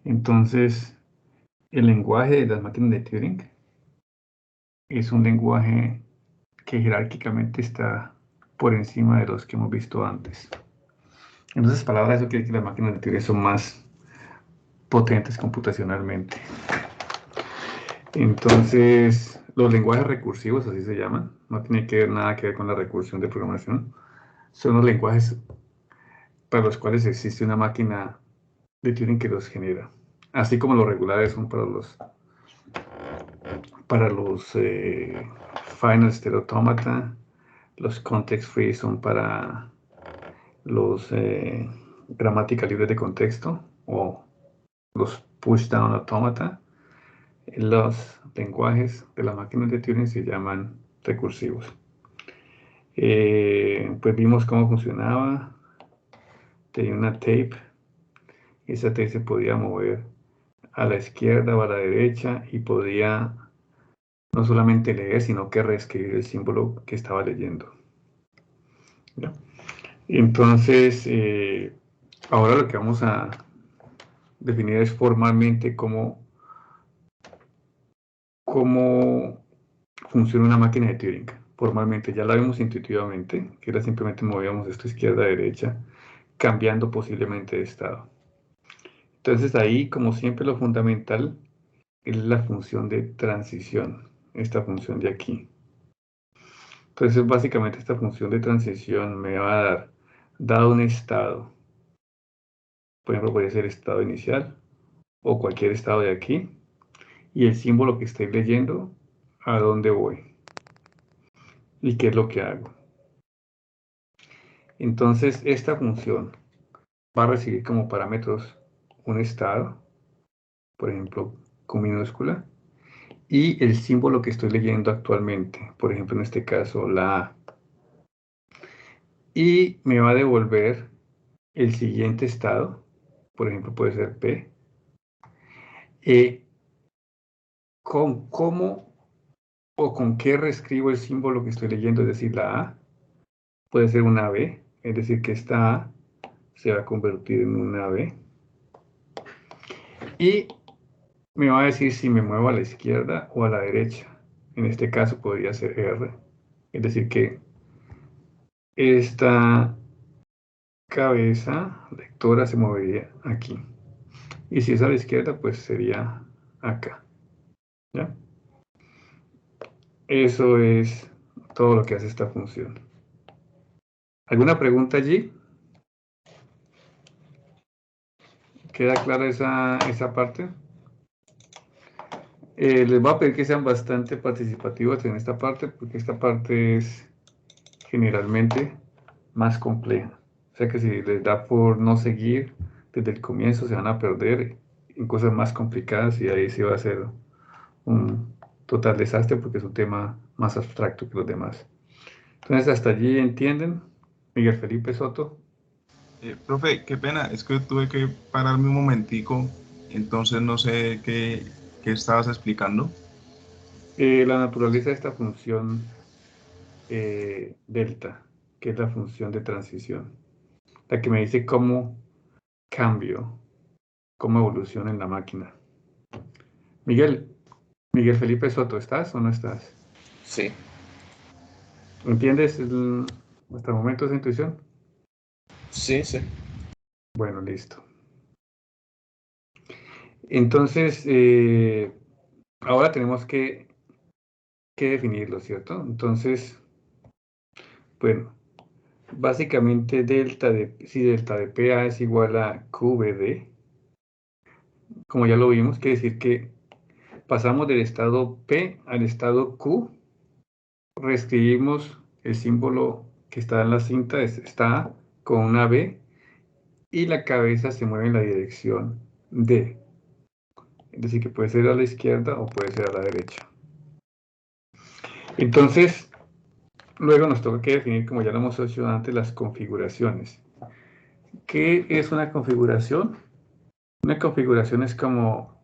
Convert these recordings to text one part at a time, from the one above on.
Entonces, el lenguaje de las máquinas de Turing es un lenguaje que jerárquicamente está por encima de los que hemos visto antes. En otras palabras, eso quiere decir que las máquinas de Turing son más potentes computacionalmente. Entonces, los lenguajes recursivos, así se llaman, no tiene nada que ver con la recursión de programación, son los lenguajes para los cuales existe una máquina de Turing que los genera, así como los regulares son para los Final State Automata, los Context Free son para los gramática libre de contexto o los Push Down Automata. Los lenguajes de las máquinas de Turing se llaman recursivos. Pues vimos cómo funcionaba. Tenía una tape. Esa tape se podía mover a la izquierda o a la derecha y podía no solamente leer, sino que reescribir el símbolo que estaba leyendo. ¿Ya? Entonces, ahora lo que vamos a definir es formalmente cómo funciona una máquina de Turing. Formalmente, ya la vimos intuitivamente, que era simplemente movíamos esto izquierda a derecha, cambiando posiblemente de estado. Entonces ahí, como siempre, lo fundamental es la función de transición, esta función de aquí. Entonces, básicamente esta función de transición me va a dar, dado un estado, por ejemplo, puede ser estado inicial o cualquier estado de aquí, y el símbolo que estoy leyendo, a dónde voy y qué es lo que hago. Entonces, esta función va a recibir como parámetros un estado, por ejemplo, con minúscula, y el símbolo que estoy leyendo actualmente, por ejemplo, en este caso, la A. Y me va a devolver el siguiente estado, por ejemplo, puede ser P, con cómo o con qué reescribo el símbolo que estoy leyendo, es decir, la A, puede ser una B, es decir, que esta A se va a convertir en una B. Y me va a decir si me muevo a la izquierda o a la derecha. En este caso podría ser R. Es decir, que esta cabeza lectora se movería aquí. Y si es a la izquierda, pues sería acá. ¿Ya? Eso es todo lo que hace esta función. ¿Alguna pregunta allí? ¿Queda clara esa parte? Les voy a pedir que sean bastante participativos en esta parte, porque esta parte es generalmente más compleja. O sea que si les da por no seguir desde el comienzo, se van a perder en cosas más complicadas y ahí sí va a ser un total desastre porque es un tema más abstracto que los demás. Entonces, hasta allí entienden. Miguel Felipe Soto. Profe, qué pena, es que tuve que pararme un momentico, entonces no sé qué estabas explicando. La naturaleza de esta función delta, que es la función de transición, la que me dice cómo cambio, cómo evoluciona en la máquina. Miguel, Miguel Felipe Soto, ¿estás o no estás? Sí, ¿Entiendes hasta el momento esa intuición? sí, sí. Bueno, listo. Entonces, ahora tenemos que definirlo, ¿cierto? Entonces, bueno, básicamente si delta de PA es igual a QBD, como ya lo vimos, quiere decir que pasamos del estado P al estado Q, reescribimos el símbolo que está en la cinta, está con una B, y la cabeza se mueve en la dirección D. Es decir, que puede ser a la izquierda o puede ser a la derecha. Entonces, luego nos toca que definir, como ya lo hemos hecho antes, las configuraciones. ¿Qué es una configuración? Una configuración es como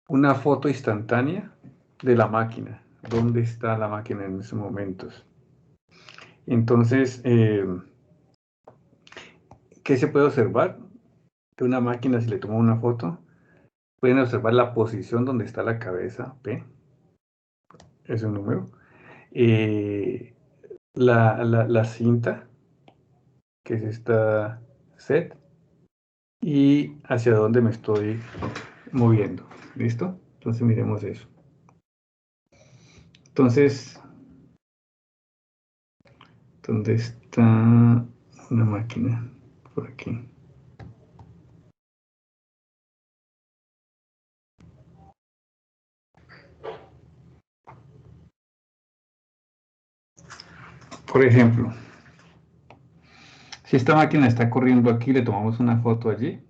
una foto instantánea de la máquina. ¿Dónde está la máquina en esos momentos? Entonces, ¿qué se puede observar de una máquina si le tomo una foto? pueden observar la posición donde está la cabeza, P, es un número. La cinta, que es esta set, y hacia dónde me estoy moviendo. ¿Listo? Entonces miremos eso. Entonces, ¿dónde está una máquina? Por aquí. Por ejemplo, si esta máquina está corriendo aquí, le tomamos una foto allí,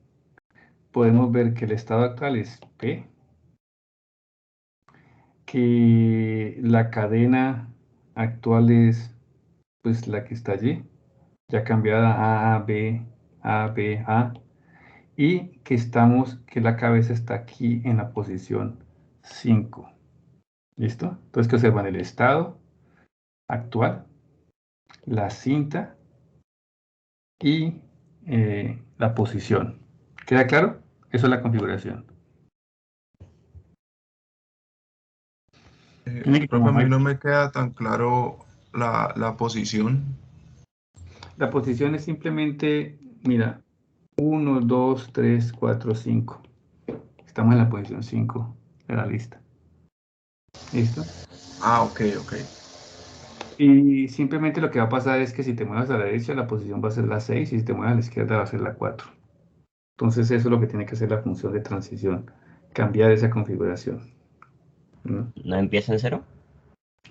podemos ver que el estado actual es P, que la cadena actual es pues la que está allí, ya cambiada A, B, A, B, A, y que la cabeza está aquí en la posición 5. ¿Listo? Entonces que observan el estado actual, la cinta y la posición. ¿Queda claro? Eso es la configuración. Tiene que Profe, a como mí no me queda tan claro la posición. la posición es simplemente, mira, 1, 2, 3, 4, 5. Estamos en la posición 5 de la lista. ¿Listo? Ah, ok, ok. Y simplemente lo que va a pasar es que si te mueves a la derecha, la posición va a ser la 6 y si te mueves a la izquierda va a ser la 4. Entonces eso es lo que tiene que hacer la función de transición, cambiar esa configuración. ¿No? ¿No empieza en 0?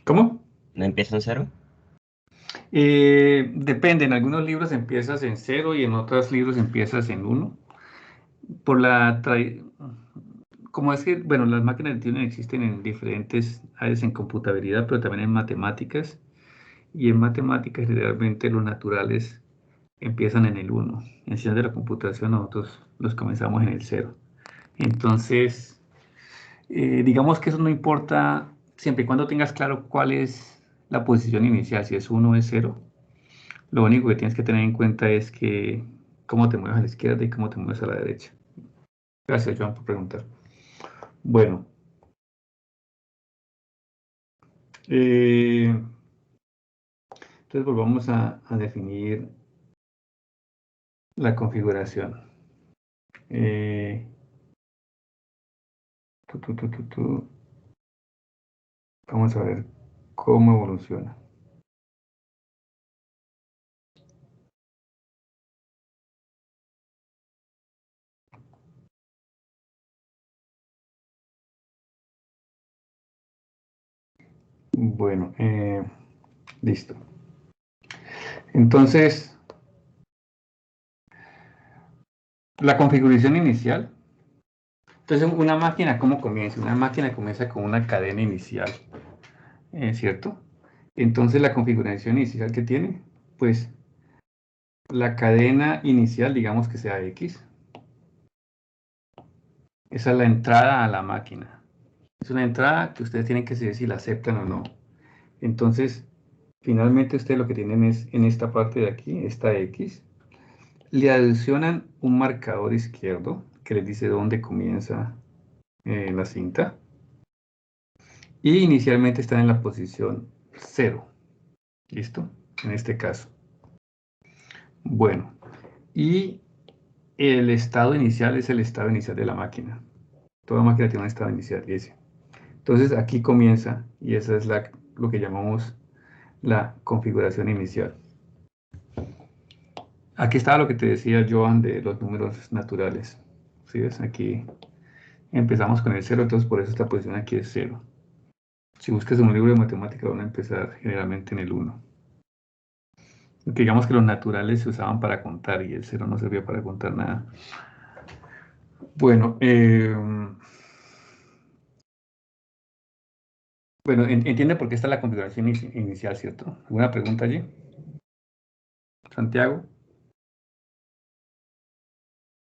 ¿Cómo? ¿No empieza en 0? Depende, en algunos libros empiezas en 0 y en otros libros empiezas en 1. Por la como es que, bueno, las máquinas de Turing existen en diferentes áreas en computabilidad, pero también en matemáticas. Y en matemáticas generalmente los naturales empiezan en el 1. En ciencias de la computación nosotros los comenzamos en el 0. Entonces, digamos que eso no importa siempre y cuando tengas claro cuál es la posición inicial, si es 1 o es 0. Lo único que tienes que tener en cuenta es que cómo te mueves a la izquierda y cómo te mueves a la derecha. Gracias, Joan, por preguntar. Bueno, entonces volvamos a definir la configuración. Tu, tu, tu, tu, tu. Vamos a ver cómo evoluciona. Bueno, listo. Entonces, la configuración inicial. Entonces, una máquina, ¿cómo comienza? Una máquina comienza con una cadena inicial, ¿cierto? Entonces, la configuración inicial que tiene, pues, la cadena inicial, digamos que sea X. Esa es la entrada a la máquina. Es una entrada que ustedes tienen que decidir si la aceptan o no. Entonces, finalmente ustedes lo que tienen es en esta parte de aquí, esta X, le adicionan un marcador izquierdo que les dice dónde comienza la cinta. Y inicialmente están en la posición 0. ¿Listo? En este caso. Bueno, y el estado inicial es el estado inicial de la máquina. Toda máquina tiene un estado inicial, ese. Entonces aquí comienza, y esa es lo que llamamos la configuración inicial. Aquí estaba lo que te decía Joan de los números naturales. ¿Sí ves? Aquí empezamos con el 0, entonces por eso esta posición aquí es 0. Si buscas en un libro de matemática van a empezar generalmente en el 1. Porque digamos que los naturales se usaban para contar y el 0 no servía para contar nada. Bueno, entiende por qué está la configuración inicial, ¿cierto? ¿Alguna pregunta allí? Santiago.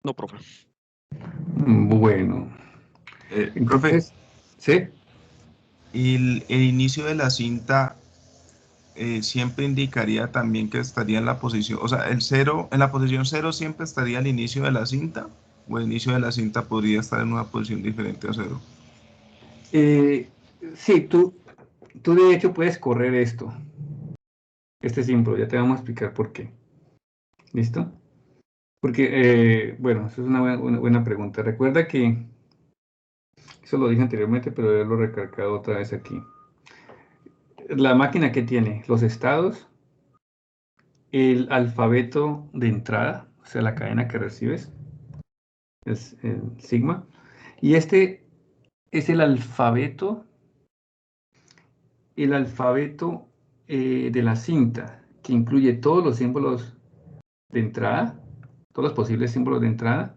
No, profe. Bueno, Profe, entonces, ¿sí? el inicio de la cinta siempre indicaría también que estaría en la posición, o sea, el 0, en la posición 0 siempre estaría el inicio de la cinta. o el inicio de la cinta podría estar en una posición diferente a 0. Sí, tú de hecho puedes correr este símbolo, ya te vamos a explicar por qué. ¿Listo? Porque, bueno, eso es una buena pregunta. Recuerda que, eso lo dije anteriormente, pero ya lo he recalcado otra vez aquí. La máquina que tiene los estados, el alfabeto de entrada, o sea, la cadena que recibes, es el sigma, y este es el alfabeto de la cinta, que incluye todos los símbolos de entrada, todos los posibles símbolos de entrada,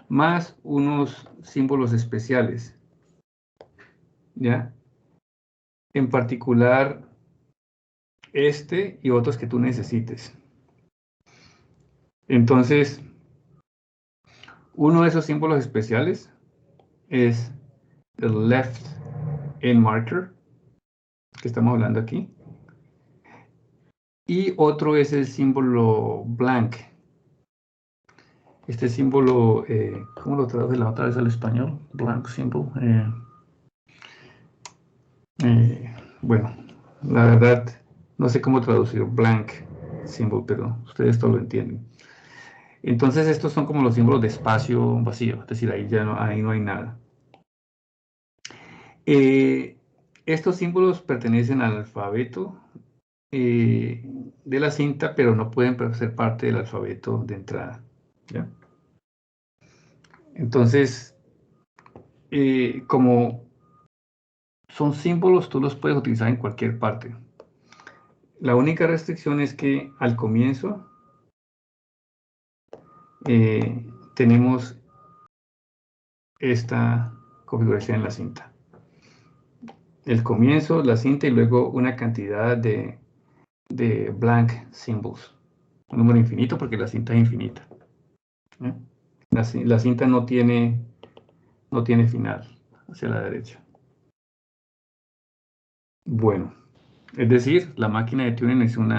más unos símbolos especiales, ¿ya? En particular, este y otros que tú necesites. Entonces, uno de esos símbolos especiales es el left end marker, que estamos hablando aquí, y otro es el símbolo blank. Este símbolo, ¿cómo lo traduce la otra vez al español? Blank symbol. Bueno, la verdad, no sé cómo traducir blank symbol, pero ustedes todo lo entienden. Entonces, estos son como los símbolos de espacio vacío, es decir, ahí no hay nada. Estos símbolos pertenecen al alfabeto de la cinta, pero no pueden ser parte del alfabeto de entrada, ¿ya? Entonces, como son símbolos, tú los puedes utilizar en cualquier parte. La única restricción es que al comienzo tenemos esta configuración en la cinta. El comienzo, la cinta y luego una cantidad de blank symbols. Un número infinito porque la cinta es infinita. ¿Eh? La cinta no tiene final hacia la derecha. Bueno, es decir, la máquina de Turing es un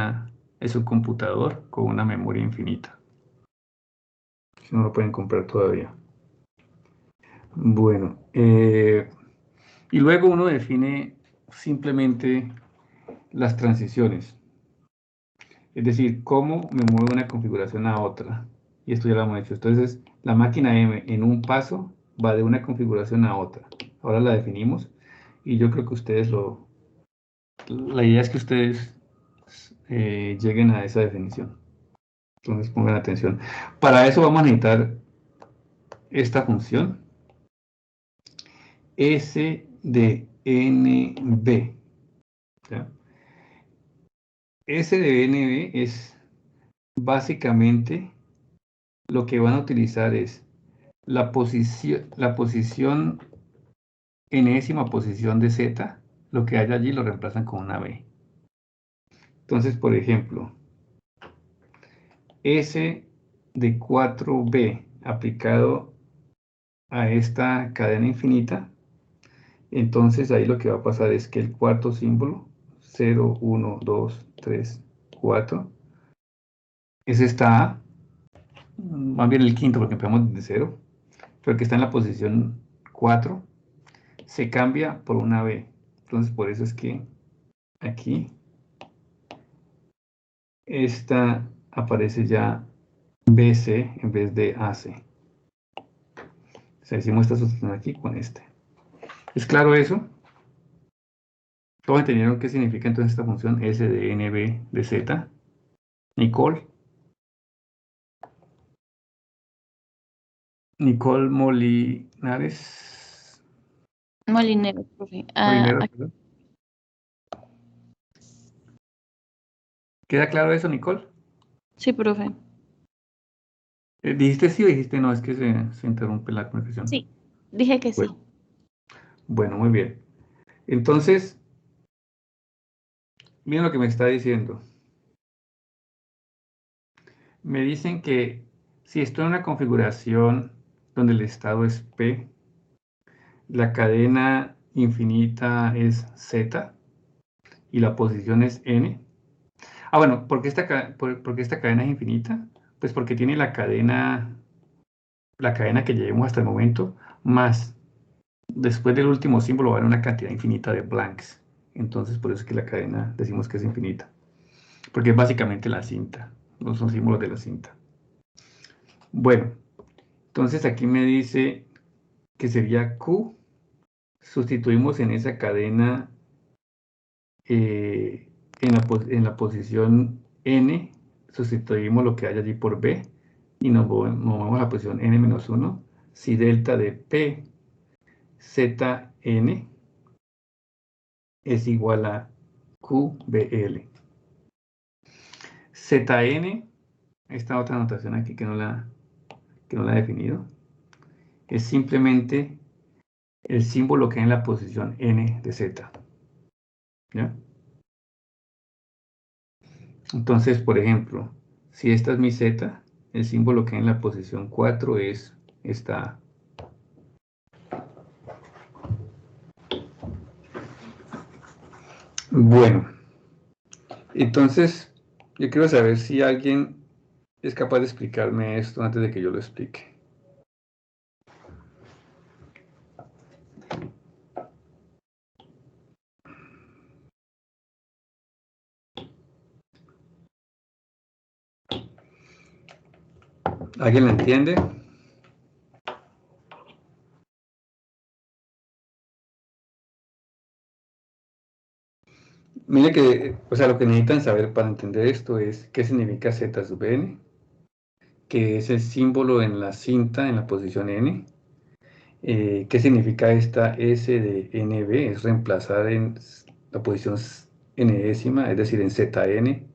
computador con una memoria infinita. Si no lo pueden comprar todavía. Bueno, y luego uno define simplemente las transiciones. Es decir, cómo me muevo de una configuración a otra. Y esto ya lo hemos hecho. Entonces, la máquina M en un paso va de una configuración a otra. Ahora la definimos y yo creo que la idea es que ustedes lleguen a esa definición. Entonces, pongan atención. Para eso vamos a necesitar esta función SDNB. ¿Ya? SDNB es básicamente lo que van a utilizar es la posición, enésima posición de Z, lo que haya allí lo reemplazan con una B. Entonces, por ejemplo, S de 4B aplicado a esta cadena infinita, entonces ahí lo que va a pasar es que el cuarto símbolo, 0, 1, 2, 3, 4, es esta A, más bien el quinto porque empezamos desde 0, pero que está en la posición 4, se cambia por una B. Entonces, por eso es que aquí esta aparece ya BC en vez de AC. O sea, hicimos esta sustitución aquí con este. ¿Es claro eso? ¿Todos entendieron qué significa entonces esta función S de NB de Z? Nicole. Nicole Molinares. Molinero, profe. Molinero, perdón. ¿Queda claro eso, Nicole? Sí, profe. ¿Dijiste sí o dijiste no? Es que se interrumpe la conversación. Sí, dije que sí. Bueno, muy bien. Entonces, miren lo que me está diciendo. Me dicen que si estoy en una configuración donde el estado es P, la cadena infinita es Z y la posición es N. Ah, bueno, ¿por qué esta cadena es infinita? Pues porque tiene la cadena la cadena que llevemos hasta el momento, más después del último símbolo va a haber una cantidad infinita de blanks. Entonces, por eso es que la cadena decimos que es infinita. Porque es básicamente la cinta, no son símbolos de la cinta. Bueno, entonces aquí me dice que sería Q. Sustituimos en esa cadena en la posición N, sustituimos lo que hay allí por B y nos movemos a la posición N-1. Si delta de P Zn es igual a QBL. Zn, esta otra notación aquí que no la he definido, es simplemente el símbolo que hay en la posición N de Z. ¿Ya? Entonces, por ejemplo, si esta es mi Z, el símbolo que hay en la posición 4 es esta A. Bueno, entonces yo quiero saber si alguien es capaz de explicarme esto antes de que yo lo explique. ¿Alguien la entiende? Mire que, o sea, lo que necesitan saber para entender esto es qué significa Z sub n, que es el símbolo en la cinta en la posición n. ¿Qué significa esta S de NB? Es reemplazar en la posición n-décima, es decir, en Zn.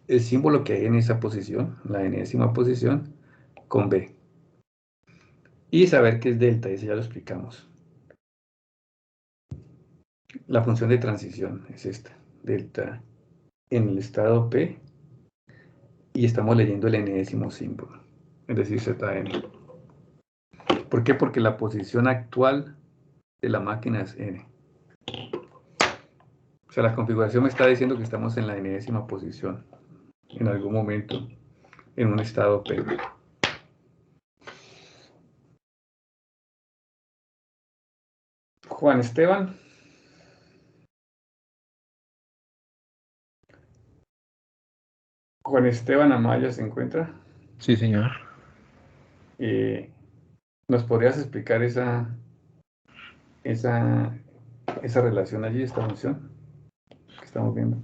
El símbolo que hay en esa posición, la n-décima posición, con B. Y saber qué es delta, eso ya lo explicamos. La función de transición es esta, delta en el estado P, y estamos leyendo el n-décimo símbolo, es decir, Zn. ¿Por qué? Porque la posición actual de la máquina es n. O sea, la configuración me está diciendo que estamos en la n-décima posición, en algún momento, en un estado P. Juan Esteban. Juan Esteban Amaya se encuentra. Sí, señor. ¿Nos podrías explicar esa relación allí, esta función que estamos viendo?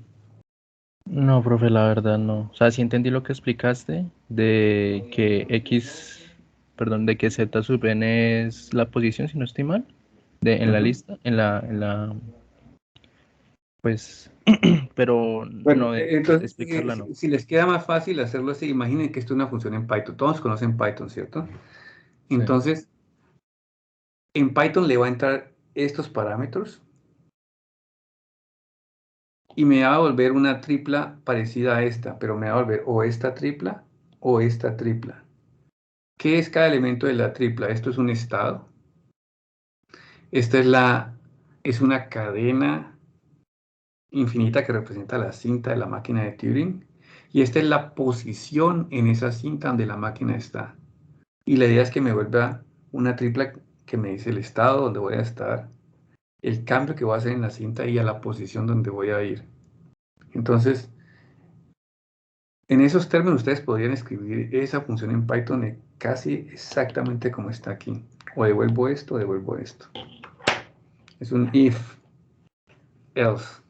No, profe, la verdad no. O sea, sí entendí lo que explicaste de que de que Z sub n es la posición, si no estoy mal, en la lista, pues, pero Bueno, no de entonces, explicarla no. si les queda más fácil hacerlo así, imaginen que esto es una función en Python. Todos conocen Python, ¿cierto? Sí. Entonces, en Python le va a entrar estos parámetros y me va a volver una tripla parecida a esta, pero me va a volver o esta tripla o esta tripla. ¿Qué es cada elemento de la tripla? Esto es un estado. Esta es una cadena infinita que representa la cinta de la máquina de Turing. Y esta es la posición en esa cinta donde la máquina está. Y la idea es que me vuelva una tripla que me dice el estado donde voy a estar, el cambio que voy a hacer en la cinta y a la posición donde voy a ir. Entonces, en esos términos ustedes podrían escribir esa función en Python casi exactamente como está aquí. O devuelvo esto o devuelvo esto. Es un if, else.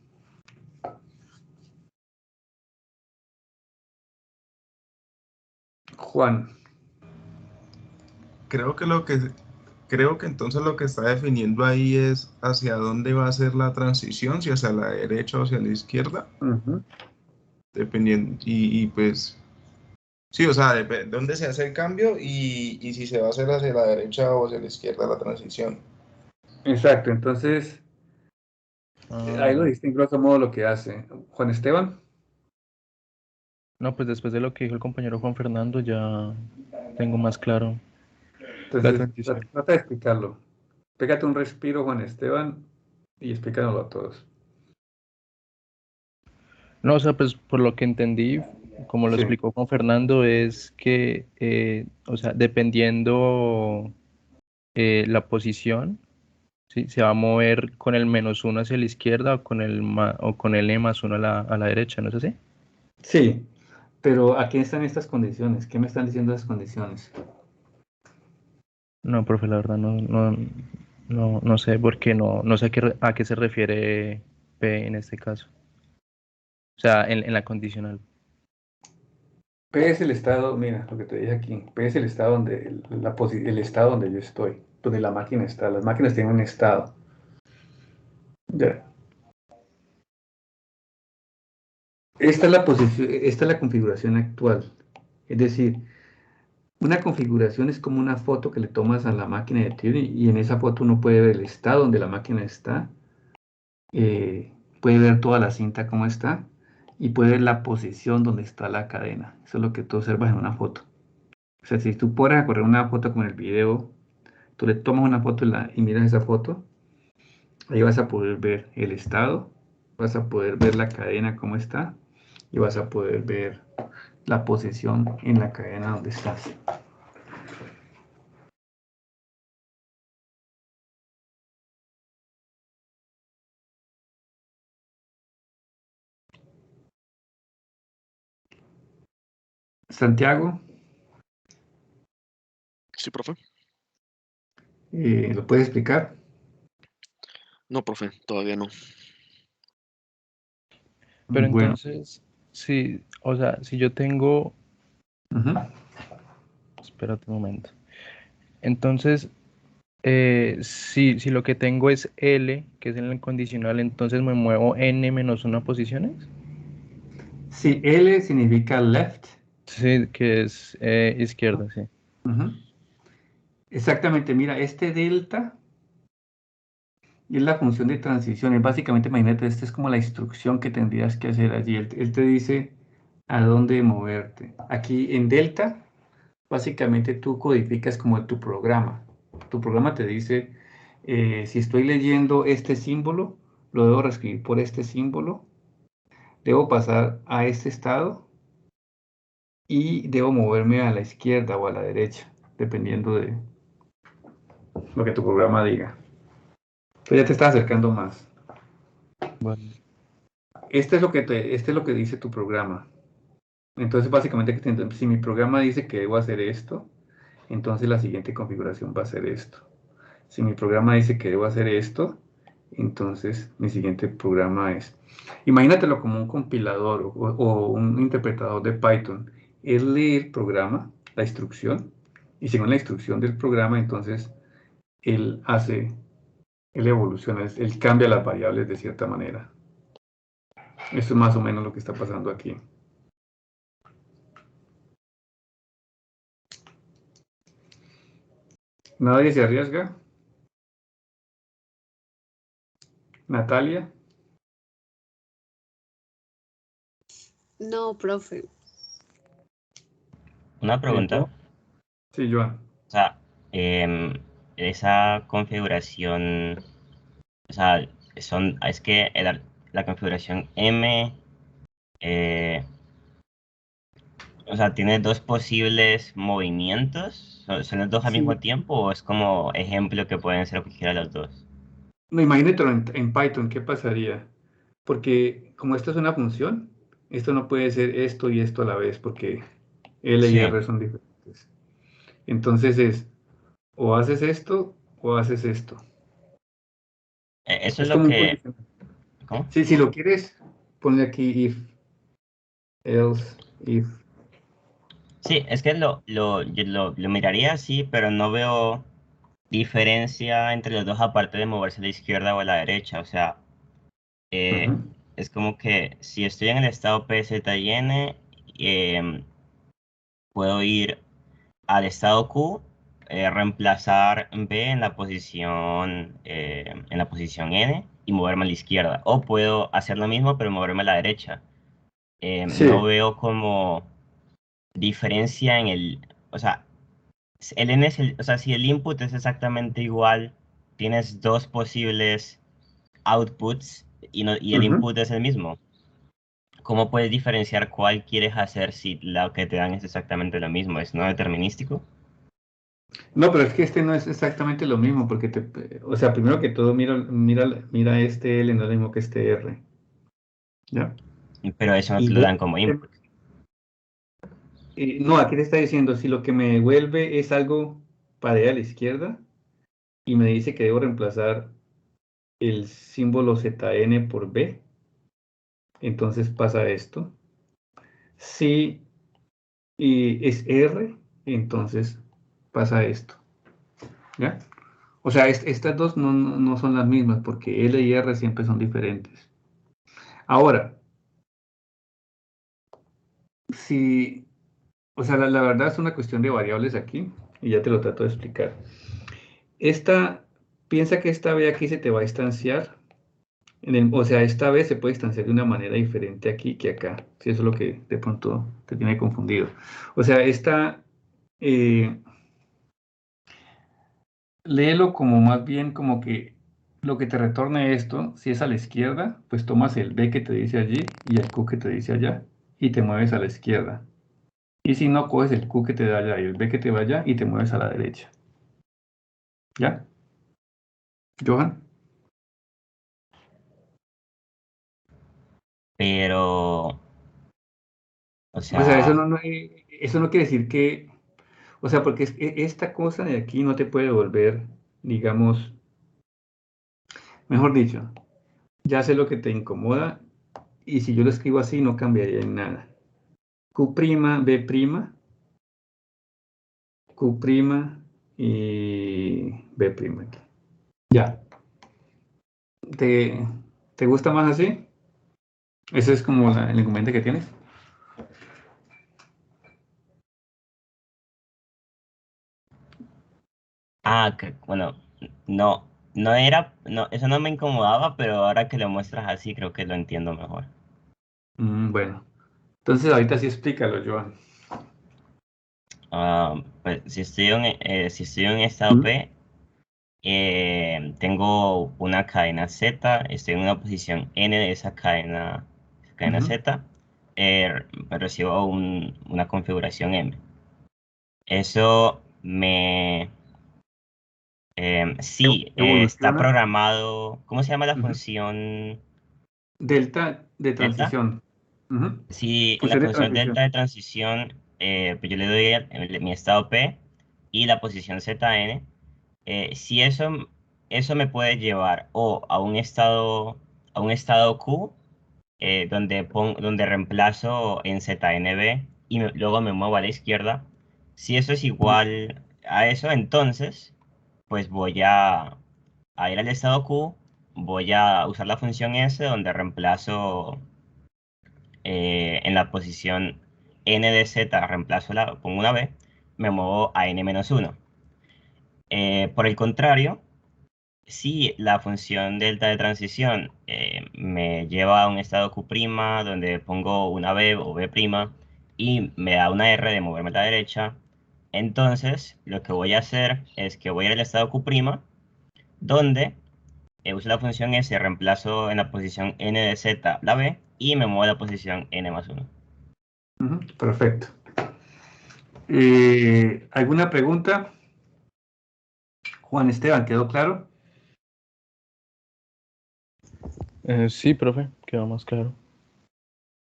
Juan. Creo que entonces lo que está definiendo ahí es hacia dónde va a ser la transición, si hacia la derecha o hacia la izquierda, dependiendo, y pues, sí, o sea, de dónde se hace el cambio y si se va a hacer hacia la derecha o hacia la izquierda la transición. Exacto, entonces ahí lo dijiste en grosso modo lo que hace. Juan Esteban. No, pues después de lo que dijo el compañero Juan Fernando ya tengo más claro la Entonces, transición. trata de explicarlo. Pégate un respiro, Juan Esteban, y explícanoslo a todos. No, o sea, pues por lo que entendí como lo Sí. explicó con Fernando, es que, o sea, dependiendo la posición, ¿sí? Se va a mover con el -1 hacia la izquierda o con o con el E+1 a la derecha, ¿no es así? Sí, pero aquí están estas condiciones. ¿Qué me están diciendo las condiciones? No, profe, la verdad no sé por qué, no sé a qué se refiere P en este caso. O sea, en la condicional. P es el estado, mira lo que te dije aquí. P es el estado donde, el estado donde yo estoy, donde la máquina está. Las máquinas tienen un estado. Ya. Esta es la posición, esta es la configuración actual. Es decir, una configuración es como una foto que le tomas a la máquina de Turing y en esa foto uno puede ver el estado donde la máquina está, puede ver toda la cinta cómo está y puede ver la posición donde está la cadena. Eso es lo que tú observas en una foto. O sea, si tú pones a correr una foto con el video, tú le tomas una foto y miras esa foto, ahí vas a poder ver el estado, vas a poder ver la cadena cómo está y vas a poder ver la posición en la cadena donde estás. Santiago, Sí, profe. ¿lo puedes explicar? No, profe, todavía no. Pero Bueno, entonces, sí, o sea, si yo tengo, ujú. espérate un momento. Entonces, si lo que tengo es L, que es en el condicional, entonces me muevo N-1 posiciones. Sí, L significa left. Sí, que es izquierda, sí. Ujú. Exactamente, mira, este delta es la función de transición. Es básicamente, imagínate, esta es como la instrucción que tendrías que hacer allí. Él te dice a dónde moverte. Aquí en delta, básicamente tú codificas como tu programa. Tu programa te dice, si estoy leyendo este símbolo, lo debo reescribir por este símbolo, debo pasar a este estado y debo moverme a la izquierda o a la derecha, dependiendo de lo que tu programa diga. Pues ya te estás acercando más. Bueno, Este es lo que dice tu programa. Entonces, básicamente, si mi programa dice que debo hacer esto, entonces la siguiente configuración va a ser esto. Si mi programa dice que debo hacer esto, entonces mi siguiente programa es... Imagínatelo como un compilador o un interpretador de Python. Él lee el programa, la instrucción, y según la instrucción del programa, entonces él él evoluciona, él cambia las variables de cierta manera. Esto es más o menos lo que está pasando aquí. Nadie se arriesga. Natalia. No, profe. Una pregunta. Sí, Joan. O sea, esa configuración, o sea, es que la configuración M, eh, o sea, tiene dos posibles movimientos. ¿Son los dos al mismo Sí. tiempo o es como ejemplo que pueden ser cualquiera de los dos? No, imagínatelo en Python, ¿qué pasaría? Porque como esto es una función, esto no puede ser esto y esto a la vez, porque L y Sí, R son diferentes. Entonces es, o haces esto, o haces esto. eso es Es lo como un que... condicional. ¿Cómo? Sí, si lo quieres, ponle aquí if, else, if. Sí, es que yo lo miraría así, pero no veo diferencia entre los dos aparte de moverse a la izquierda o a la derecha. O sea, eh, Ujú. es como que si estoy en el estado P, Z y N, puedo ir al estado Q, reemplazar B en la posición N y moverme a la izquierda. O puedo hacer lo mismo pero moverme a la derecha. No Sí. veo como diferencia en o sea, el N es o sea, si el input es exactamente igual, tienes dos posibles outputs y el Ujú. input es el mismo. ¿cómo puedes diferenciar cuál quieres hacer si lo que te dan es exactamente lo mismo? ¿Es no determinístico? No, pero es que este no es exactamente lo mismo, porque o sea, primero que todo, mira este L, no es lo mismo que este R. ¿Ya? Pero eso no te Y lo dan como input. no, aquí te está diciendo, si lo que me devuelve es algo para ir a la izquierda, y me dice que debo reemplazar el símbolo ZN por B, entonces pasa esto. Si es R, entonces pasa esto. ¿Ya? O sea, estas dos no son las mismas, porque L y R siempre son diferentes. Ahora, si, o sea, la verdad es una cuestión de variables aquí, y ya te lo trato de explicar. Piensa que esta B aquí se te va a instanciar, o sea, esta B se puede instanciar de una manera diferente aquí que acá, si eso es lo que de pronto te tiene confundido. O sea, léelo como más bien como que lo que te retorne esto, si es a la izquierda, pues tomas el B que te dice allí y el Q que te dice allá, y te mueves a la izquierda. Y si no, coges el Q que te da allá y el B que te va allá y te mueves a la derecha. ¿Ya? ¿Johan? Pero, o O sea, sea, eso no quiere decir que, o sea, porque esta cosa de aquí no te puede volver, digamos, mejor dicho, ya sé lo que te incomoda y si yo lo escribo así no cambiaría en nada. Q', B', Q' y B'. Aquí. Ya. ¿Te, te gusta más así? Ese es como el inconveniente que tienes. bueno, no era, no, eso no me incomodaba, pero ahora que lo muestras así creo que lo entiendo mejor. Bueno, entonces ahorita sí explícalo, Joan. Pues si estoy en estado P, tengo una cadena Z, estoy en una posición N de esa cadena Ujú. Z, recibo una configuración M. Eso sí, está Evoluciona. programado, ¿cómo se llama la Ujú. función Delta de delta? transición. Ujú. Sí, en la Función de función delta transición. de transición, pues yo le doy mi estado P y la posición ZN. Si eso me puede llevar o a un estado Q, donde reemplazo en ZNB y luego me muevo a la izquierda. Si eso es Ujú. igual a eso, entonces, pues voy a ir al estado Q, voy a usar la función S donde reemplazo en la posición n de z, pongo una b, me muevo a n-1. Por el contrario, si la función delta de transición me lleva a un estado Q', donde pongo una B o B', y me da una R de moverme a la derecha, entonces lo que voy a hacer es que voy al estado Q', donde uso la función S, reemplazo en la posición n de z la B, y me muevo a la posición n+1. Ujú. Perfecto. ¿Alguna pregunta? Juan Esteban, ¿quedó claro? Sí, profe, quedó más claro.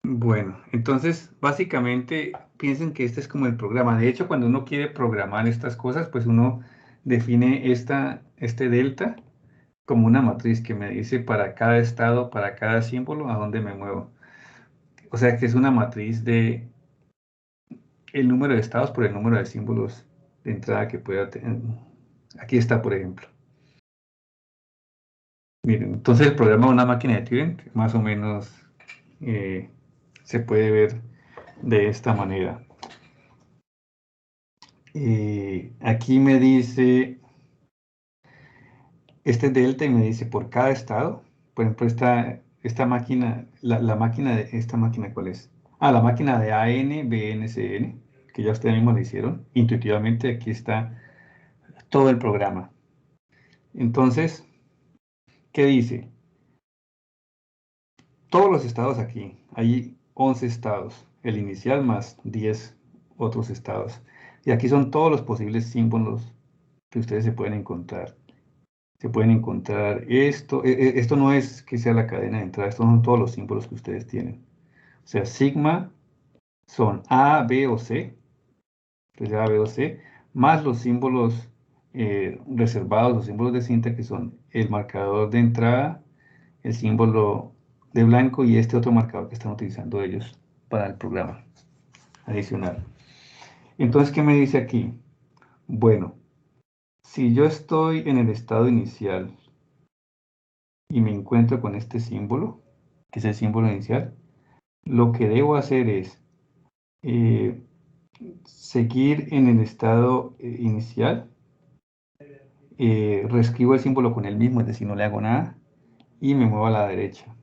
Bueno, entonces básicamente piensen que este es como el programa. De hecho, cuando uno quiere programar estas cosas, pues uno define este delta como una matriz que me dice para cada estado, para cada símbolo, a dónde me muevo. O sea que es una matriz de el número de estados por el número de símbolos de entrada que pueda tener. Aquí está, por ejemplo. Miren, entonces el programa de una máquina de Turing más o menos se puede ver de esta manera. Aquí me dice, este es delta y me dice por cada estado, por ejemplo, esta máquina, la máquina de esta máquina, ¿cuál es? La máquina de AN, BN, CN, que ya ustedes mismos lo hicieron. Intuitivamente aquí está todo el programa. Entonces, ¿qué dice? Todos los estados aquí, hay 11 estados, el inicial más 10 otros estados. Y aquí son todos los posibles símbolos que ustedes se pueden encontrar. Se pueden encontrar esto. Esto no es que sea la cadena de entrada, estos son todos los símbolos que ustedes tienen. O sea, sigma son A, B o C. Entonces A, B o C, más los símbolos reservados, los símbolos de cinta, que son el marcador de entrada, el símbolo de blanco y este otro marcador que están utilizando ellos para el programa adicional. Entonces, ¿qué me dice aquí? Bueno, si yo estoy en el estado inicial y me encuentro con este símbolo, que es el símbolo inicial, lo que debo hacer es seguir en el estado inicial, reescribo el símbolo con el mismo, es decir, no le hago nada, y me muevo a la derecha.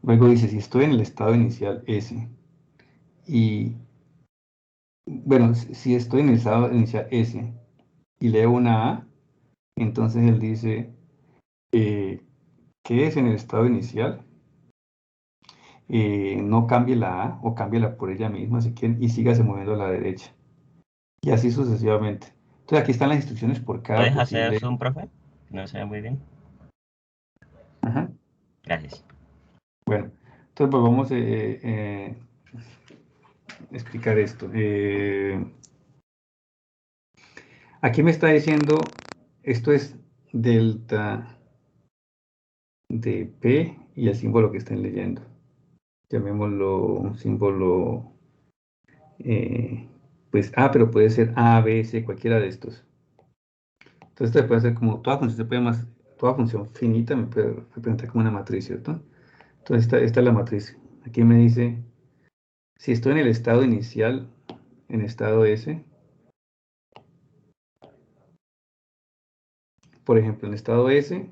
Luego dice, si estoy en el estado inicial S, y bueno, si estoy en el estado inicial S y leo una A, entonces él dice, ¿qué es en el estado inicial? No cambie la A o cámbiala por ella misma si quieren y sígase moviendo a la derecha. Y así sucesivamente. Entonces aquí están las instrucciones por cada ¿Puedes hacer posible. zoom, profe? No se ve muy bien. Ajá. Gracias. Bueno, entonces pues vamos a explicar esto. Aquí me está diciendo, esto es delta de P y el símbolo que estén leyendo. Llamémoslo un símbolo, pues A, pero puede ser A, B, C, cualquiera de estos. Entonces esto puede ser como, toda función se puede más, toda función finita me puede representar como una matriz, ¿cierto? Entonces esta es la matriz. Aquí me dice, si estoy en el estado inicial, en estado S, por ejemplo, en estado S,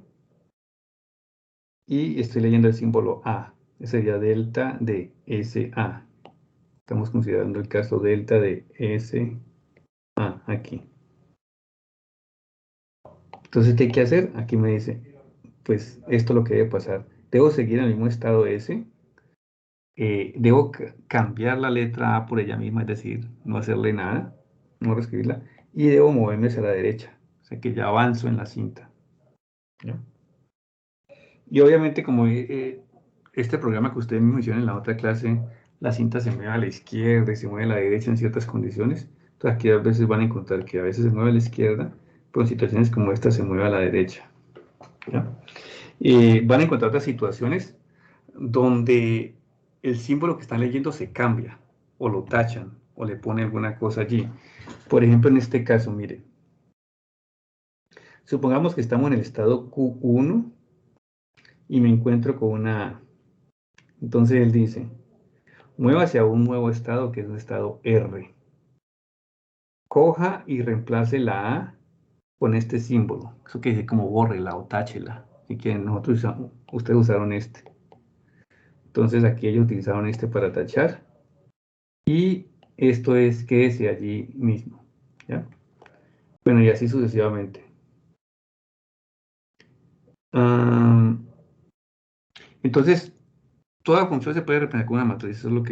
y estoy leyendo el símbolo A, ese sería delta de SA. Estamos considerando el caso delta de SA aquí. Entonces, ¿qué hay que hacer? Aquí me dice, pues esto es lo que debe pasar. Debo seguir en el mismo estado S. Debo cambiar la letra A por ella misma, es decir, no hacerle nada, no reescribirla. Y debo moverme hacia la derecha, o sea que ya avanzo en la cinta. ¿Ya? Y obviamente como este programa que ustedes me mencionan en la otra clase, la cinta se mueve a la izquierda y se mueve a la derecha en ciertas condiciones. Entonces aquí a veces van a encontrar que a veces se mueve a la izquierda, pero en situaciones como esta se mueve a la derecha. ¿Ya? Van a encontrar otras situaciones donde el símbolo que están leyendo se cambia, o lo tachan, o le pone alguna cosa allí. Por ejemplo, en este caso, mire, supongamos que estamos en el estado Q1 y me encuentro con una A. Entonces él dice, muévase a un nuevo estado que es un estado R. Coja y reemplace la A con este símbolo. Eso que dice como bórrela o táchela. Si quieren, ustedes usaron este. Entonces aquí ellos utilizaron este para tachar. Y esto es quédese allí mismo. ¿Ya? Bueno, y así sucesivamente. Entonces, toda función se puede representar con una matriz. Eso es lo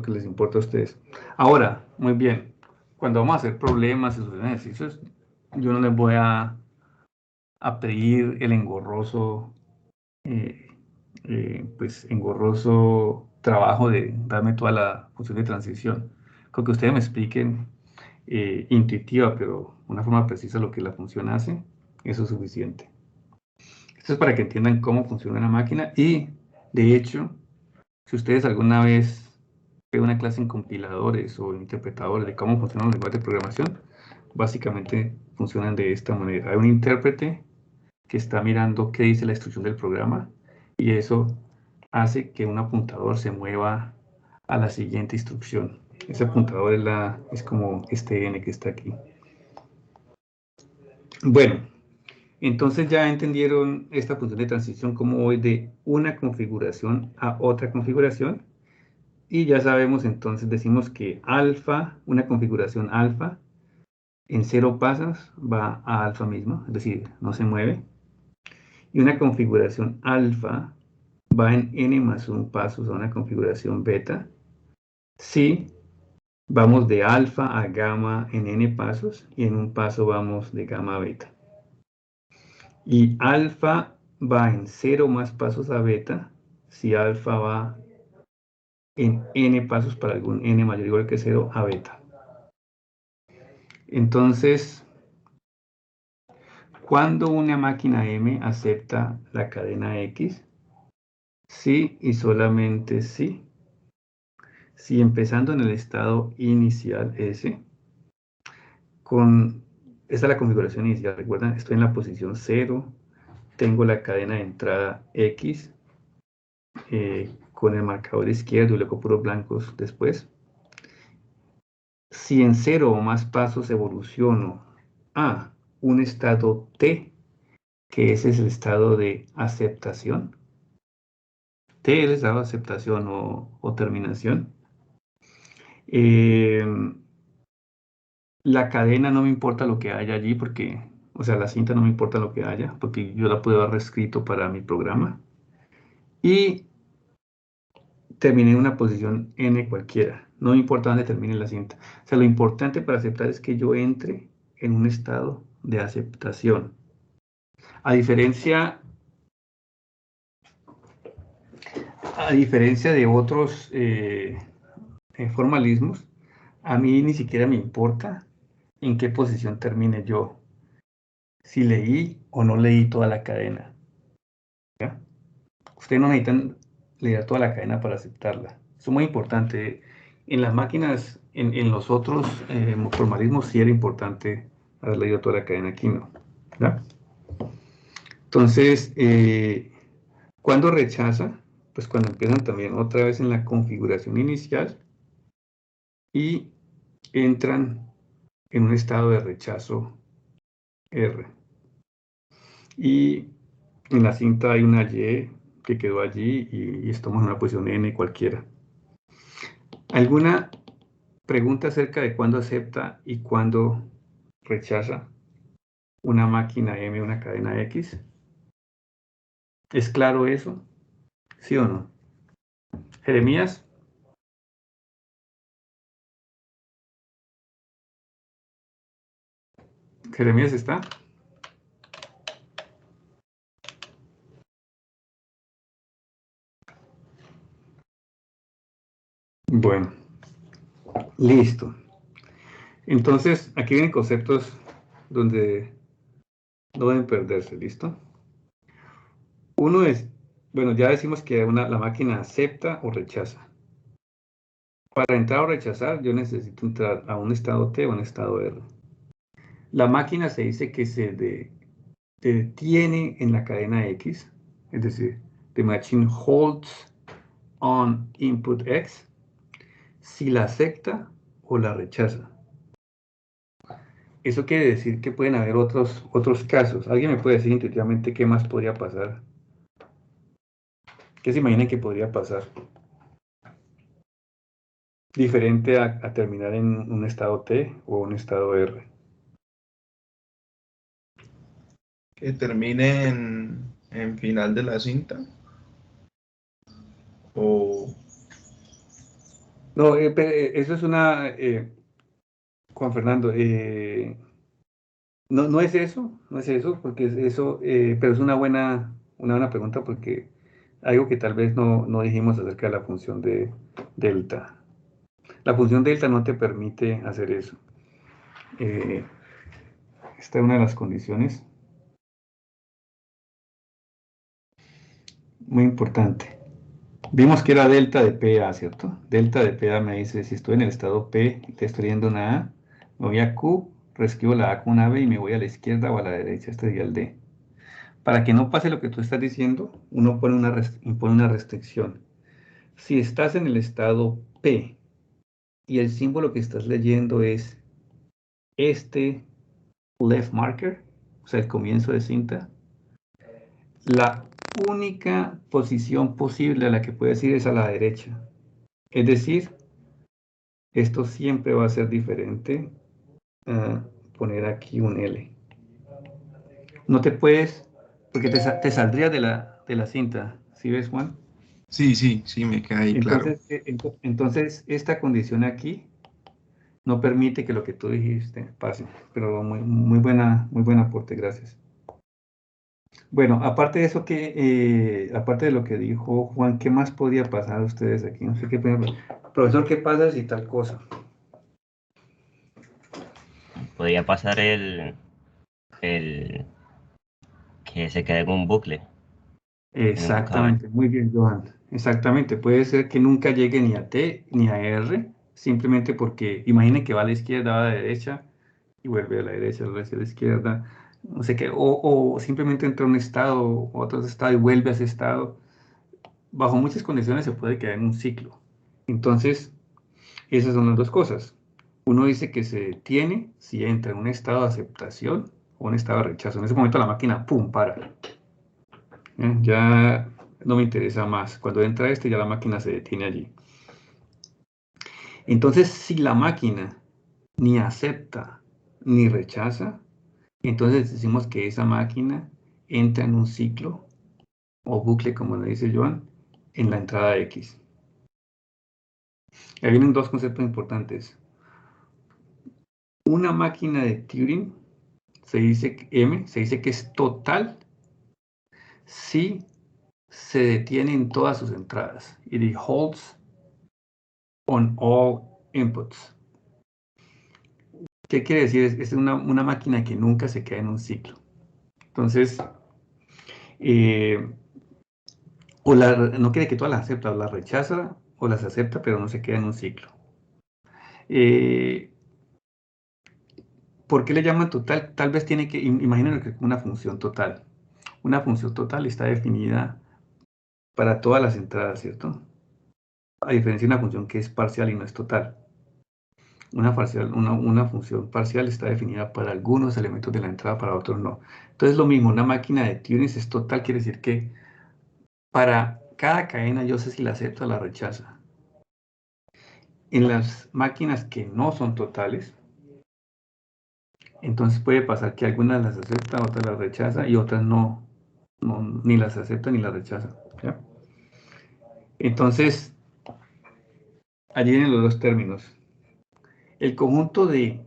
que les importa a ustedes. Ahora, muy bien. Cuando vamos a hacer problemas y solucionar ejercicios, yo no les voy a pedir el engorroso, pues engorroso trabajo de darme toda la función de transición. Con que ustedes me expliquen intuitiva, pero una forma precisa lo que la función hace, eso es suficiente. Esto es para que entiendan cómo funciona una máquina y, de hecho, si ustedes alguna vez ven una clase en compiladores o interpretadores de cómo funcionan los lenguajes de programación, básicamente funcionan de esta manera. Hay un intérprete que está mirando qué dice la instrucción del programa y eso hace que un apuntador se mueva a la siguiente instrucción. Ese apuntador es como este N que está aquí. Bueno, entonces ya entendieron esta función de transición, cómo voy de una configuración a otra configuración. Y ya sabemos entonces, decimos que alfa, una configuración alfa, en 0 pasas va a alfa mismo, es decir, no se mueve. Y una configuración alfa va en n más 1 pasos a una configuración beta, si vamos de alfa a gamma en n pasos y en un paso vamos de gamma a beta. Y alfa va en 0 más pasos a beta si alfa va en n pasos para algún n mayor o igual que 0 a beta. Entonces, ¿cuándo una máquina M acepta la cadena X? Sí y solamente sí. Si empezando en el estado inicial S, esta es la configuración inicial, recuerdan, estoy en la posición 0, tengo la cadena de entrada X, con el marcador izquierdo y luego puros blancos después. Si en 0 o más pasos evoluciono a un estado T, que ese es el estado de aceptación, T es el estado de aceptación o terminación, la cadena no me importa lo que haya allí porque, o sea, la cinta no me importa lo que haya porque yo la puedo haber reescrito para mi programa. Y terminé en una posición N cualquiera. No me importa dónde termine la cinta. O sea, lo importante para aceptar es que yo entre en un estado de aceptación. A diferencia de otros formalismos, a mí ni siquiera me importa en qué posición termine yo, si leí o no leí toda la cadena. ¿Ya? Ustedes no necesitan leer toda la cadena para aceptarla. Eso es muy importante. En las máquinas, en los otros formalismos sí era importante haber leído toda la cadena, aquí no. ¿Ya? Entonces, ¿cuándo rechaza? Pues cuando empiezan también otra vez en la configuración inicial y entran en un estado de rechazo R. Y en la cinta hay una Y que quedó allí y estamos en una posición N cualquiera. ¿Alguna pregunta acerca de cuándo acepta y cuándo rechaza una máquina M, una cadena X? ¿Es claro eso? ¿Sí o no? Jeremías. ¿Jeremías está? Bueno, listo. Entonces, aquí vienen conceptos donde no deben perderse, ¿listo? Uno es, bueno, ya decimos que la máquina acepta o rechaza. Para entrar o rechazar, yo necesito entrar a un estado T o un estado R. La máquina se dice que se detiene en la cadena X, es decir, the machine holds on input X, si la acepta o la rechaza. Eso quiere decir que pueden haber otros casos. ¿Alguien me puede decir intuitivamente qué más podría pasar? ¿Qué se imaginan que podría pasar? Diferente a terminar en un estado T o un estado R. Que termine en final de la cinta. O No, eso es una... Juan Fernando, no es eso, porque pero es una buena pregunta porque algo que tal vez no dijimos acerca de la función de delta. La función delta no te permite hacer eso. Esta es una de las condiciones. Muy importante. Vimos que era delta de PA, ¿cierto? Delta de PA me dice, si estoy en el estado P y te estoy yendo una A, me voy a Q, reescribo la A con una B y me voy a la izquierda o a la derecha, este sería el D. Para que no pase lo que tú estás diciendo, uno impone una restricción. Si estás en el estado P y el símbolo que estás leyendo es este left marker, o sea, el comienzo de cinta, la única posición posible a la que puedes ir es a la derecha. Es decir, esto siempre va a ser diferente a poner aquí un L. No te puedes, porque te saldrías de la cinta. ¿Sí ves, Juan? Sí, me queda ahí claro. Entonces, esta condición aquí no permite que lo que tú dijiste pase, pero muy buen aporte, gracias. Bueno, aparte de eso, aparte de lo que dijo Juan, ¿qué más podría pasar a ustedes aquí? No sé qué, profesor, ¿qué pasa si tal cosa? Podría pasar el que se quede en un bucle, que nunca acabe. Exactamente, muy bien, Johan. Exactamente, puede ser que nunca llegue ni a T ni a R, simplemente porque imaginen que va a la izquierda, va a la derecha y vuelve a la derecha, regresa a la izquierda, no sé qué, o simplemente entra a un estado o a otro estado y vuelve a ese estado. Bajo muchas condiciones se puede quedar en un ciclo. Entonces, esas son las dos cosas. Uno dice que se detiene si entra en un estado de aceptación o un estado de rechazo. En ese momento la máquina, ¡pum!, para. Ya no me interesa más. Cuando entra este, ya la máquina se detiene allí. Entonces, si la máquina ni acepta ni rechaza, entonces decimos que esa máquina entra en un ciclo o bucle, como le dice Joan, en la entrada X. Ahí vienen dos conceptos importantes. Una máquina de Turing se dice que es total si se detiene en todas sus entradas. It holds on all inputs. ¿Qué quiere decir? Es una máquina que nunca se queda en un ciclo. Entonces, no quiere que todas las acepta, o las rechaza, o las acepta, pero no se queda en un ciclo. ¿Por qué le llaman total? Tal vez tiene que, imaginen que es una función total. Una función total está definida para todas las entradas, ¿cierto? A diferencia de una función que es parcial y no es total. Una función parcial está definida para algunos elementos de la entrada, para otros no. Entonces lo mismo, una máquina de Turing es total, quiere decir que para cada cadena yo sé si la acepta o la rechaza. En las máquinas que no son totales, entonces puede pasar que algunas las acepta, otras las rechaza y otras no, ni las acepta ni las rechaza. ¿Ya? Entonces, allí vienen los dos términos. El conjunto de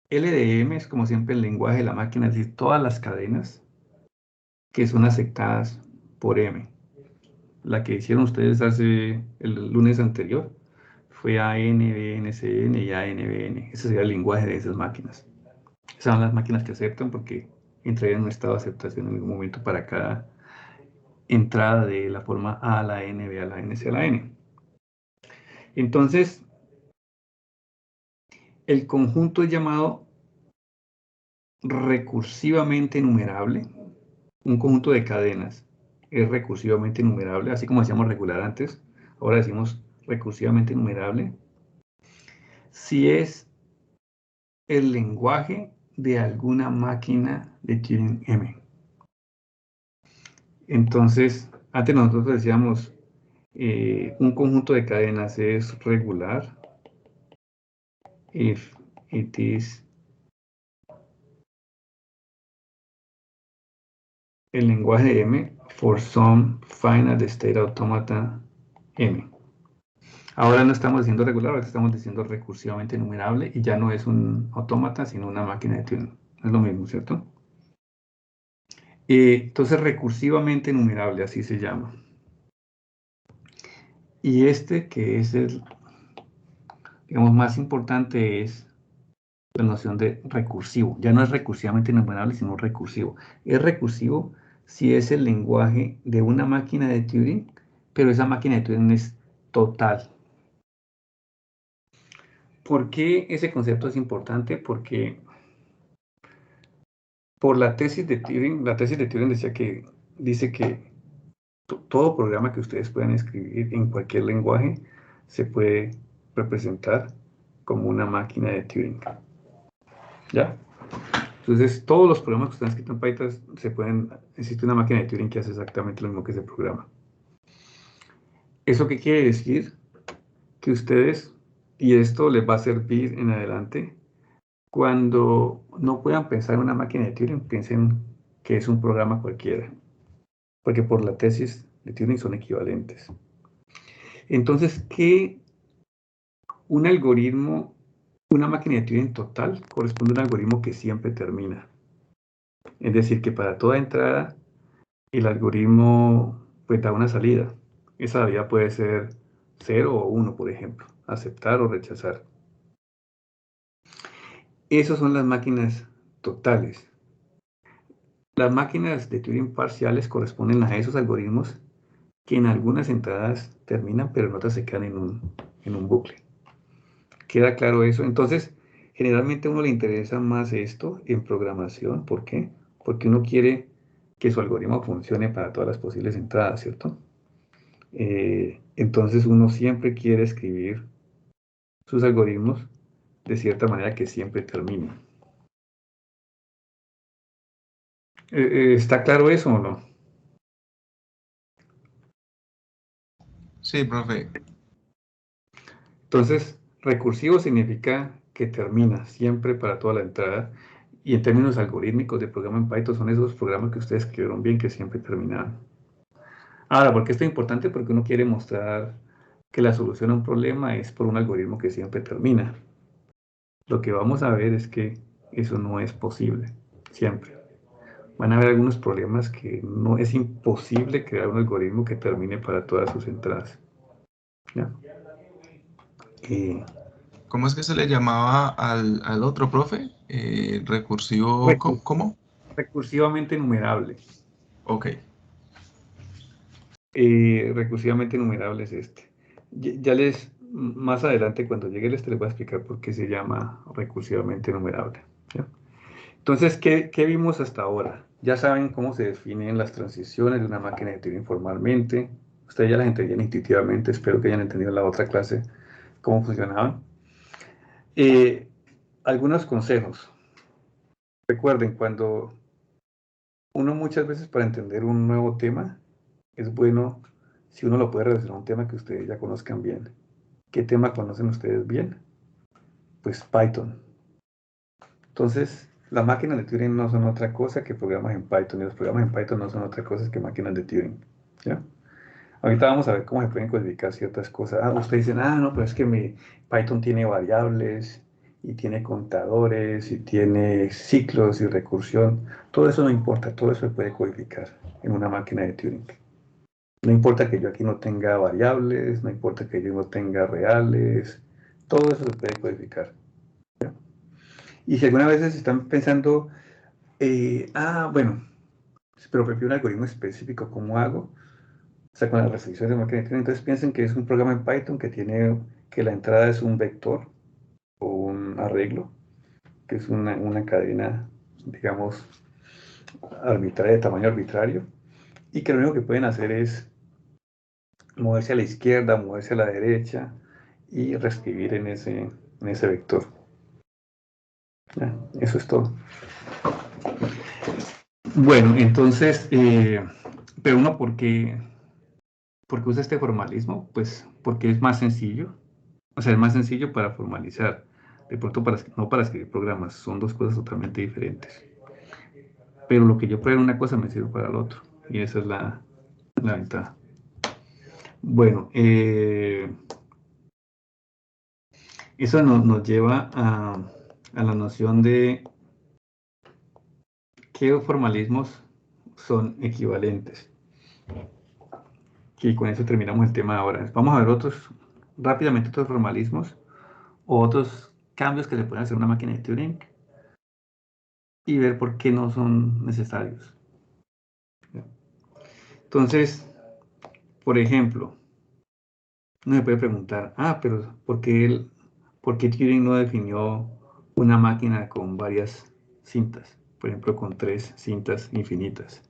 LDM es como siempre el lenguaje de la máquina, es decir, todas las cadenas que son aceptadas por M. La que hicieron ustedes hace el lunes anterior fue AN, BN, CN y ANBN. Ese sería el lenguaje de esas máquinas. Esas son las máquinas que aceptan porque entrarían en un estado de aceptación en algún momento para cada entrada de la forma A a la N, B a la N, C a la N. Entonces, el conjunto es llamado recursivamente numerable. Un conjunto de cadenas es recursivamente numerable, así como decíamos regular antes, ahora decimos recursivamente numerable, si es el lenguaje de alguna máquina de Turing M. Entonces, antes nosotros decíamos un conjunto de cadenas es regular if it is el lenguaje de M for some finite state automata M. Ahora no estamos diciendo regular, ahora estamos diciendo recursivamente numerable y ya no es un autómata, sino una máquina de Turing. Es lo mismo, ¿cierto? Entonces, recursivamente numerable, así se llama. Y este que es el, digamos, más importante es la noción de recursivo. Ya no es recursivamente numerable, sino recursivo. Es recursivo si es el lenguaje de una máquina de Turing, pero esa máquina de Turing es total. ¿Por qué ese concepto es importante? Porque por la tesis de Turing dice que todo programa que ustedes puedan escribir en cualquier lenguaje se puede representar como una máquina de Turing. ¿Ya? Entonces, todos los programas que están escritos en Python existe una máquina de Turing que hace exactamente lo mismo que ese programa. ¿Eso qué quiere decir? Que ustedes, y esto les va a servir en adelante, cuando no puedan pensar en una máquina de Turing, piensen que es un programa cualquiera. Porque por la tesis de Turing son equivalentes. Entonces, ¿qué un algoritmo, una máquina de Turing total corresponde a un algoritmo que siempre termina? Es decir, que para toda entrada el algoritmo pues da una salida. Esa salida puede ser 0 o 1, por ejemplo, aceptar o rechazar. Esas son las máquinas totales. Las máquinas de Turing parciales corresponden a esos algoritmos que en algunas entradas terminan, pero en otras se quedan en un bucle. ¿Queda claro eso? Entonces, generalmente a uno le interesa más esto en programación. ¿Por qué? Porque uno quiere que su algoritmo funcione para todas las posibles entradas, ¿cierto? Entonces uno siempre quiere escribir sus algoritmos de cierta manera que siempre terminen. ¿Está claro eso o no? Sí, profe. Entonces, recursivo significa que termina siempre para toda la entrada. Y en términos algorítmicos de programa en Python son esos programas que ustedes escribieron bien que siempre terminaban. Ahora, ¿por qué esto es importante? Porque uno quiere mostrar que la solución a un problema es por un algoritmo que siempre termina. Lo que vamos a ver es que eso no es posible, siempre. Van a haber algunos problemas que no es imposible crear un algoritmo que termine para todas sus entradas. ¿Ya? ¿Cómo es que se le llamaba al otro, profe? Recursivo, ¿cómo? Recursivamente numerable. Ok. Recursivamente numerable es este. Ya más adelante cuando llegue les voy a explicar por qué se llama recursivamente numerable. ¿Ya? Entonces, ¿qué vimos hasta ahora? Ya saben cómo se definen las transiciones de una máquina de Turing formalmente. Ustedes ya las entendían intuitivamente, espero que hayan entendido en la otra clase cómo funcionaban. Algunos consejos. Recuerden, cuando uno muchas veces para entender un nuevo tema, es bueno si uno lo puede relacionar a un tema que ustedes ya conozcan bien. ¿Qué tema conocen ustedes bien? Pues Python. Entonces, las máquinas de Turing no son otra cosa que programas en Python, y los programas en Python no son otra cosa que máquinas de Turing. ¿Ya? Ahorita vamos a ver cómo se pueden codificar ciertas cosas. Ustedes dicen, no, pero es que Python tiene variables, y tiene contadores, y tiene ciclos y recursión. Todo eso no importa, todo eso se puede codificar en una máquina de Turing. No importa que yo aquí no tenga variables, no importa que yo no tenga reales, todo eso se puede codificar. ¿Ya? Y si alguna vez están pensando, bueno, pero prefiero un algoritmo específico, ¿cómo hago? O sea, con las restricciones de máquina de Turing, entonces piensen que es un programa en Python que la entrada es un vector o un arreglo, que es una cadena, digamos, arbitraria, de tamaño arbitrario, y que lo único que pueden hacer es moverse a la izquierda, moverse a la derecha y reescribir en ese vector. Ya, eso es todo. Bueno, entonces, pero uno, ¿por qué usa este formalismo? Pues porque es más sencillo. O sea, es más sencillo para formalizar. De pronto, no para escribir programas. Son dos cosas totalmente diferentes. Pero lo que yo pruebo en una cosa me sirve para el otro. Y esa es la ventaja. Bueno, eso nos lleva a la noción de qué formalismos son equivalentes. Y con eso terminamos el tema ahora. Vamos a ver rápidamente otros formalismos o otros cambios que se pueden hacer en una máquina de Turing y ver por qué no son necesarios. Entonces, por ejemplo, uno se puede preguntar, pero ¿por qué Turing no definió una máquina con varias cintas? Por ejemplo, con 3 cintas infinitas.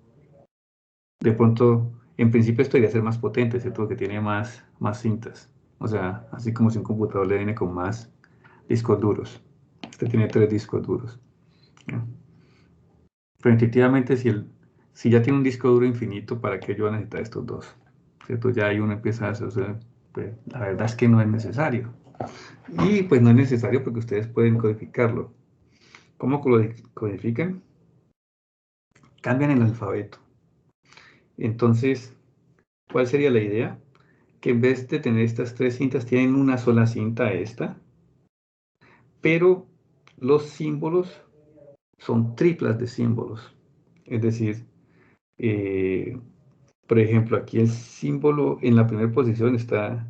De pronto, en principio esto debería ser más potente, ¿cierto? Porque tiene más cintas. O sea, así como si un computador le viene con más discos duros. Este tiene 3 discos duros. ¿Ya? Pero intuitivamente, si ya tiene un disco duro infinito, ¿para qué yo voy a necesitar estos dos? ¿Cierto? Ya ahí uno empieza a hacer, pues, la verdad es que no es necesario. Y pues no es necesario porque ustedes pueden codificarlo. ¿Cómo codifican? Cambian el alfabeto. Entonces, ¿Cuál sería la idea? Que en vez de tener estas 3 cintas, tienen una sola cinta esta, pero los símbolos son triplas de símbolos. Es decir, por ejemplo, aquí el símbolo en la primera posición está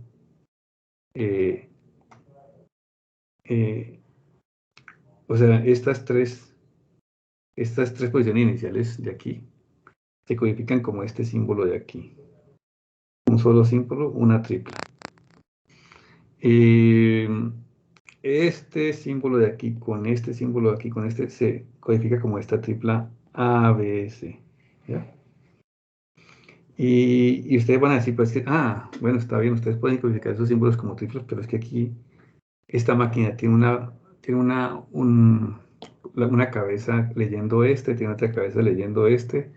o sea, estas tres posiciones iniciales de aquí se codifican como este símbolo de aquí. Un solo símbolo, una tripla. Este símbolo de aquí con este símbolo de aquí con este se codifica como esta tripla ABS. ¿Ya? Y ustedes van a decir, pues, bueno, está bien, ustedes pueden codificar esos símbolos como triplas, pero es que aquí esta máquina tiene una cabeza leyendo este, tiene otra cabeza leyendo este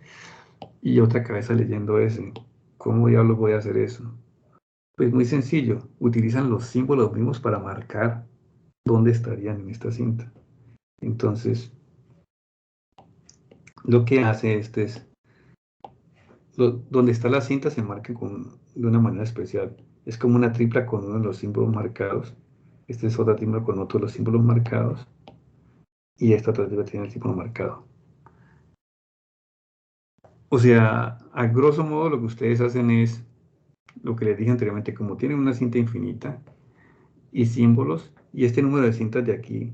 y otra cabeza leyendo ese. ¿Cómo diablos voy a hacer eso? Pues muy sencillo, utilizan los símbolos mismos para marcar dónde estarían en esta cinta. Entonces, lo que hace este es, donde está la cinta se marca de una manera especial. Es como una tripla con uno de los símbolos marcados. Esta es otra tripla con otro de los símbolos marcados. Y esta otra tripla tiene el símbolo marcado. O sea, a grosso modo lo que ustedes hacen es lo que les dije anteriormente, como tienen una cinta infinita y símbolos, y este número de cintas de aquí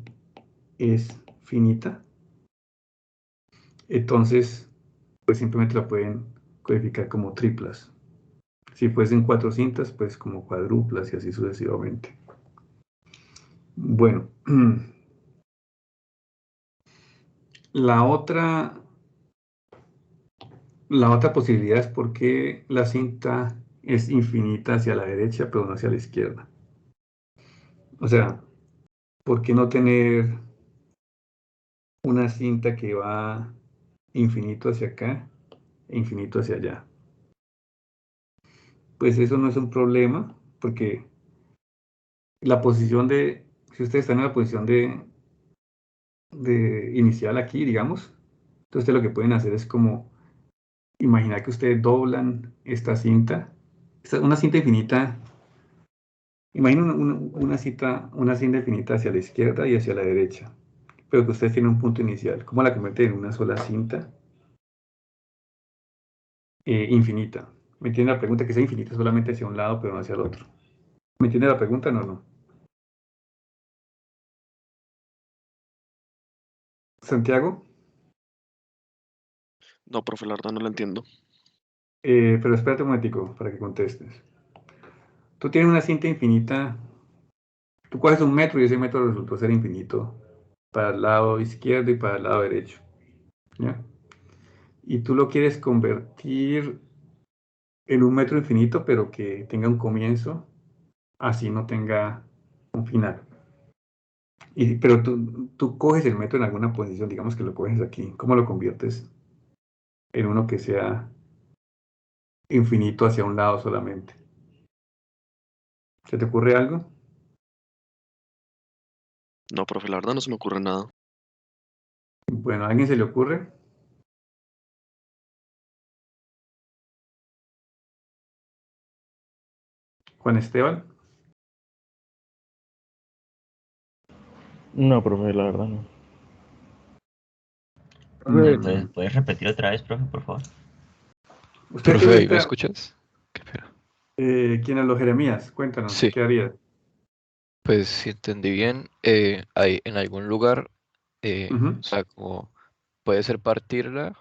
es finita, entonces pues simplemente la pueden codificar como triplas. Si fuesen 4 cintas, pues como cuadruplas y así sucesivamente. Bueno, la otra posibilidad es porque la cinta es infinita hacia la derecha, pero no hacia la izquierda. O sea, ¿por qué no tener una cinta que va infinito hacia acá e infinito hacia allá? Pues eso no es un problema, porque la posición si ustedes están en la posición de inicial aquí, digamos, entonces lo que pueden hacer es como imaginar que ustedes doblan esta cinta, una cinta infinita. Imaginen una cinta infinita hacia la izquierda y hacia la derecha, pero que ustedes tienen un punto inicial. ¿Cómo la convierten en una sola cinta infinita? ¿Me entienden la pregunta? Que sea infinita solamente hacia un lado, pero no hacia el otro. ¿Me entiende la pregunta? No. ¿Santiago? No, profe, la verdad no la entiendo. Pero espérate un momentico para que contestes. Tú tienes una cinta infinita, tú coges un metro y ese metro resultó ser infinito para el lado izquierdo y para el lado derecho. ¿Ya? Y tú lo quieres convertir en un metro infinito, pero que tenga un comienzo, así no tenga un final. Pero tú coges el metro en alguna posición, digamos que lo coges aquí. ¿Cómo lo conviertes en uno que sea infinito hacia un lado solamente? ¿Se te ocurre algo? No, profe, la verdad no se me ocurre nada. Bueno, ¿a alguien se le ocurre? Juan Esteban. No, profe, la verdad no. ¿Puedes repetir otra vez, profe, por favor? ¿Usted qué Profe, ¿ahí me ahorita, escuchas? Qué pena. quién es los Jeremías? Cuéntanos, Sí, ¿qué harías? pues si entendí bien, hay en algún lugar, Ujú, o sea, como puede ser partirla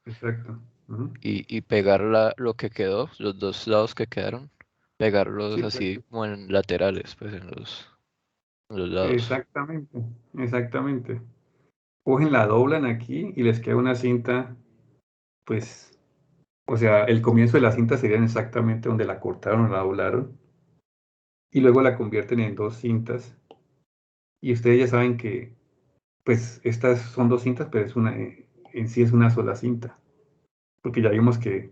exacto. Ujú. y pegarla lo que quedó, los dos lados que quedaron, Sí, pegarlos así exacto. como en laterales, pues en los lados. Exactamente, exactamente. Cogen, la doblan aquí y les queda una cinta, pues, o sea, el comienzo de la cinta sería exactamente donde la cortaron o la doblaron, y luego la convierten en 2 cintas, y ustedes ya saben que, pues, estas son 2 cintas, pero en sí es una sola cinta, porque ya vimos que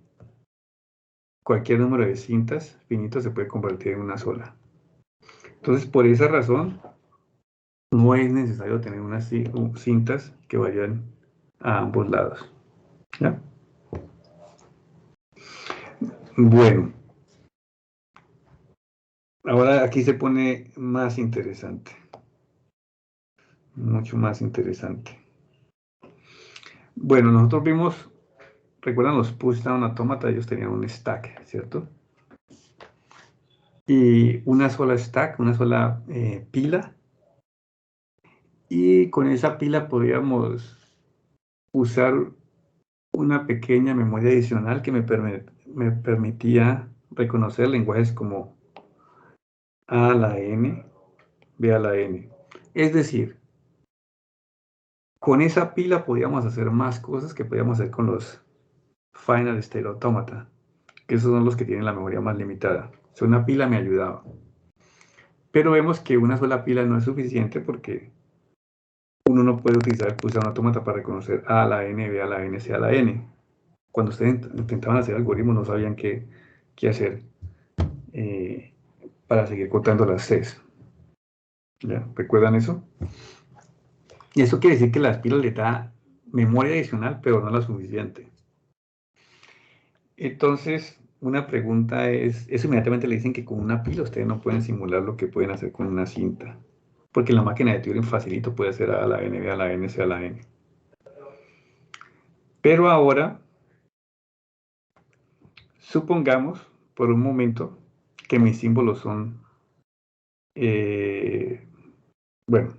cualquier número de cintas finito se puede convertir en una sola. Entonces, por esa razón, no es necesario tener unas cintas que vayan a ambos lados. ¿Ya? Bueno, ahora aquí se pone más interesante. Mucho más interesante. Bueno, nosotros vimos, recuerdan los push down automata, ellos tenían un stack, ¿cierto? Y una sola stack, una sola pila. Y con esa pila podíamos usar una pequeña memoria adicional que me permitía reconocer lenguajes como A a la N, B a la N. Es decir, con esa pila podíamos hacer más cosas que podíamos hacer con los Final State Automata, que esos son los que tienen la memoria más limitada. O sea, una pila me ayudaba. Pero vemos que una sola pila no es suficiente porque uno no puede utilizar el push down automata para reconocer A a la N, B a la N, C a la N. Cuando ustedes intentaban hacer algoritmos no sabían qué hacer para seguir contando las Cs. ¿Ya? ¿Recuerdan eso? Y eso quiere decir que las pilas le da memoria adicional, pero no la suficiente. Entonces, una pregunta es, eso inmediatamente le dicen que con una pila ustedes no pueden simular lo que pueden hacer con una cinta. Porque la máquina de Turing facilito puede hacer A a la N, B a la N, C a la N. Pero ahora, supongamos por un momento que mis símbolos son, bueno,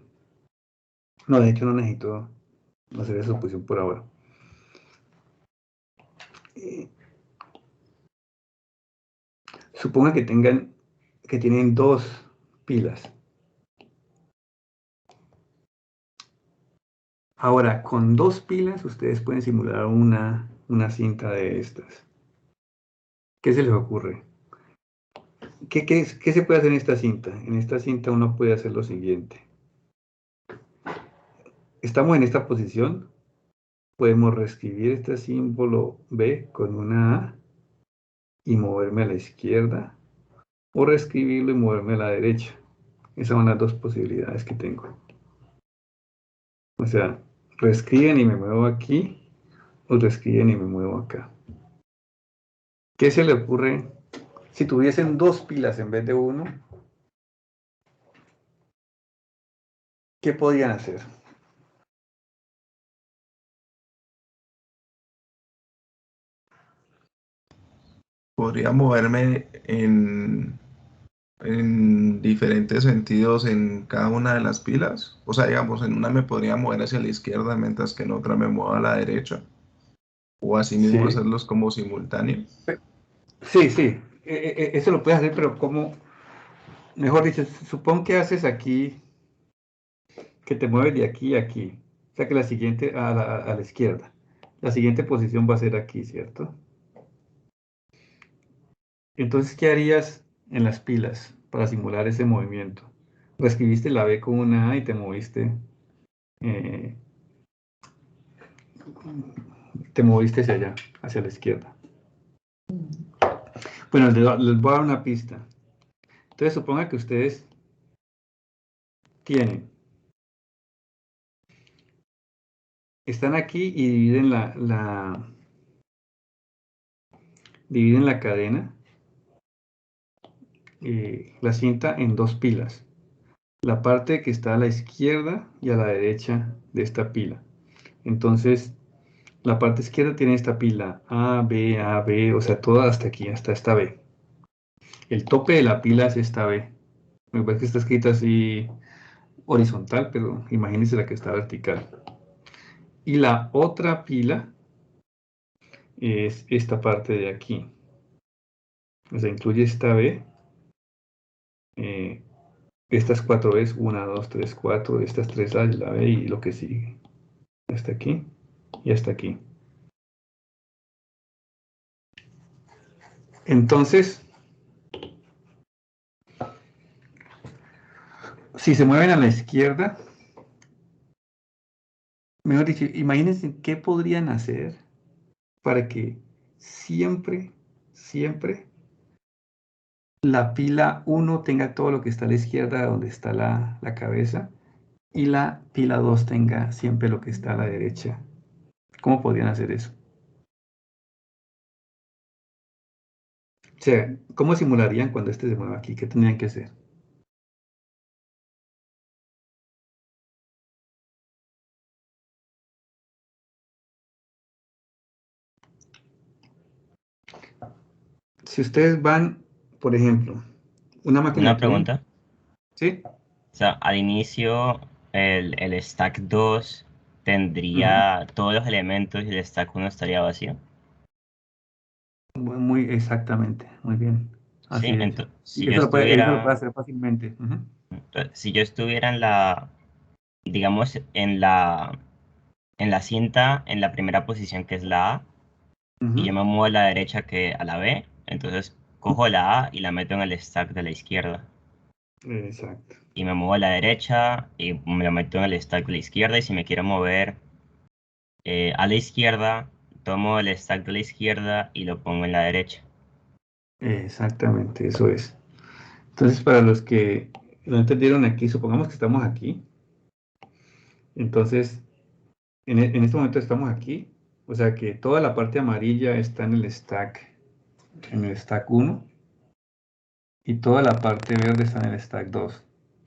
no, de hecho no necesito hacer esa suposición por ahora. Suponga que tienen dos pilas. Ahora, con dos pilas ustedes pueden simular una cinta de estas. ¿Qué se les ocurre? ¿Qué se puede hacer en esta cinta? En esta cinta uno puede hacer lo siguiente. Estamos en esta posición. Podemos reescribir este símbolo B con una A y moverme a la izquierda. O reescribirlo y moverme a la derecha. Esas son las dos posibilidades que tengo. O sea, reescriben y me muevo aquí. O reescriben y me muevo acá. ¿Qué se le ocurre si tuviesen dos pilas en vez de uno? ¿Qué podían hacer? Podría moverme en diferentes sentidos en cada una de las pilas. O sea, digamos, en una me podría mover hacia la izquierda, mientras que en otra me mueva a la derecha. O así mismo Sí, hacerlos como simultáneos. sí. Eso lo puedes hacer, pero como, mejor dicho, supón que haces aquí, que te mueves de aquí a aquí. O sea que la siguiente, a la izquierda. La siguiente posición va a ser aquí, ¿cierto? Entonces, ¿qué harías en las pilas para simular ese movimiento? Reescribiste la B con una A y te moviste hacia allá, hacia la izquierda. Bueno, les voy a dar una pista. Entonces, suponga que ustedes están aquí y dividen la cadena, la cinta en dos pilas. La parte que está a la izquierda y a la derecha de esta pila. Entonces, la parte izquierda tiene esta pila A, B, o sea, toda hasta aquí, hasta esta B. El tope de la pila es esta B. Me parece que está escrita así horizontal, pero imagínense la que está vertical. Y la otra pila es esta parte de aquí. O sea, incluye esta B, estas 4 Bs, 1, 2, 3, 4, estas 3 A, la B y lo que sigue. Hasta aquí y hasta aquí. Entonces, si se mueven a la izquierda, mejor dicho, imagínense qué podrían hacer para que siempre la pila 1 tenga todo lo que está a la izquierda donde está la cabeza y la pila 2 tenga siempre lo que está a la derecha. ¿Cómo podrían hacer eso? sea, ¿cómo simularían cuando este se mueva aquí? ¿Qué tendrían que hacer? Si ustedes van, por ejemplo, una máquina Una de Turing, pregunta. ¿sí? O sea, al inicio el stack 2 Ujú. tendría todos los elementos y el stack 1 estaría vacío. Muy exactamente, muy bien. Sí, Así es. entonces, Y eso lo puede hacer fácilmente. Ujú. si yo estuviera en digamos, en la cinta, en la primera posición que es la A, y yo Ujú. me muevo a la derecha que a la B, entonces cojo la A y la meto en el stack de la izquierda. Exacto. Y me muevo a la derecha y me la meto en el stack de la izquierda. Y si me quiero mover a la izquierda, tomo el stack de la izquierda y lo pongo en la derecha. Exactamente, eso es. Entonces, para los que no entendieron aquí, supongamos que estamos aquí. Entonces, en este momento estamos aquí. O sea que toda la parte amarilla está en el stack 1, y toda la parte verde está en el stack 2.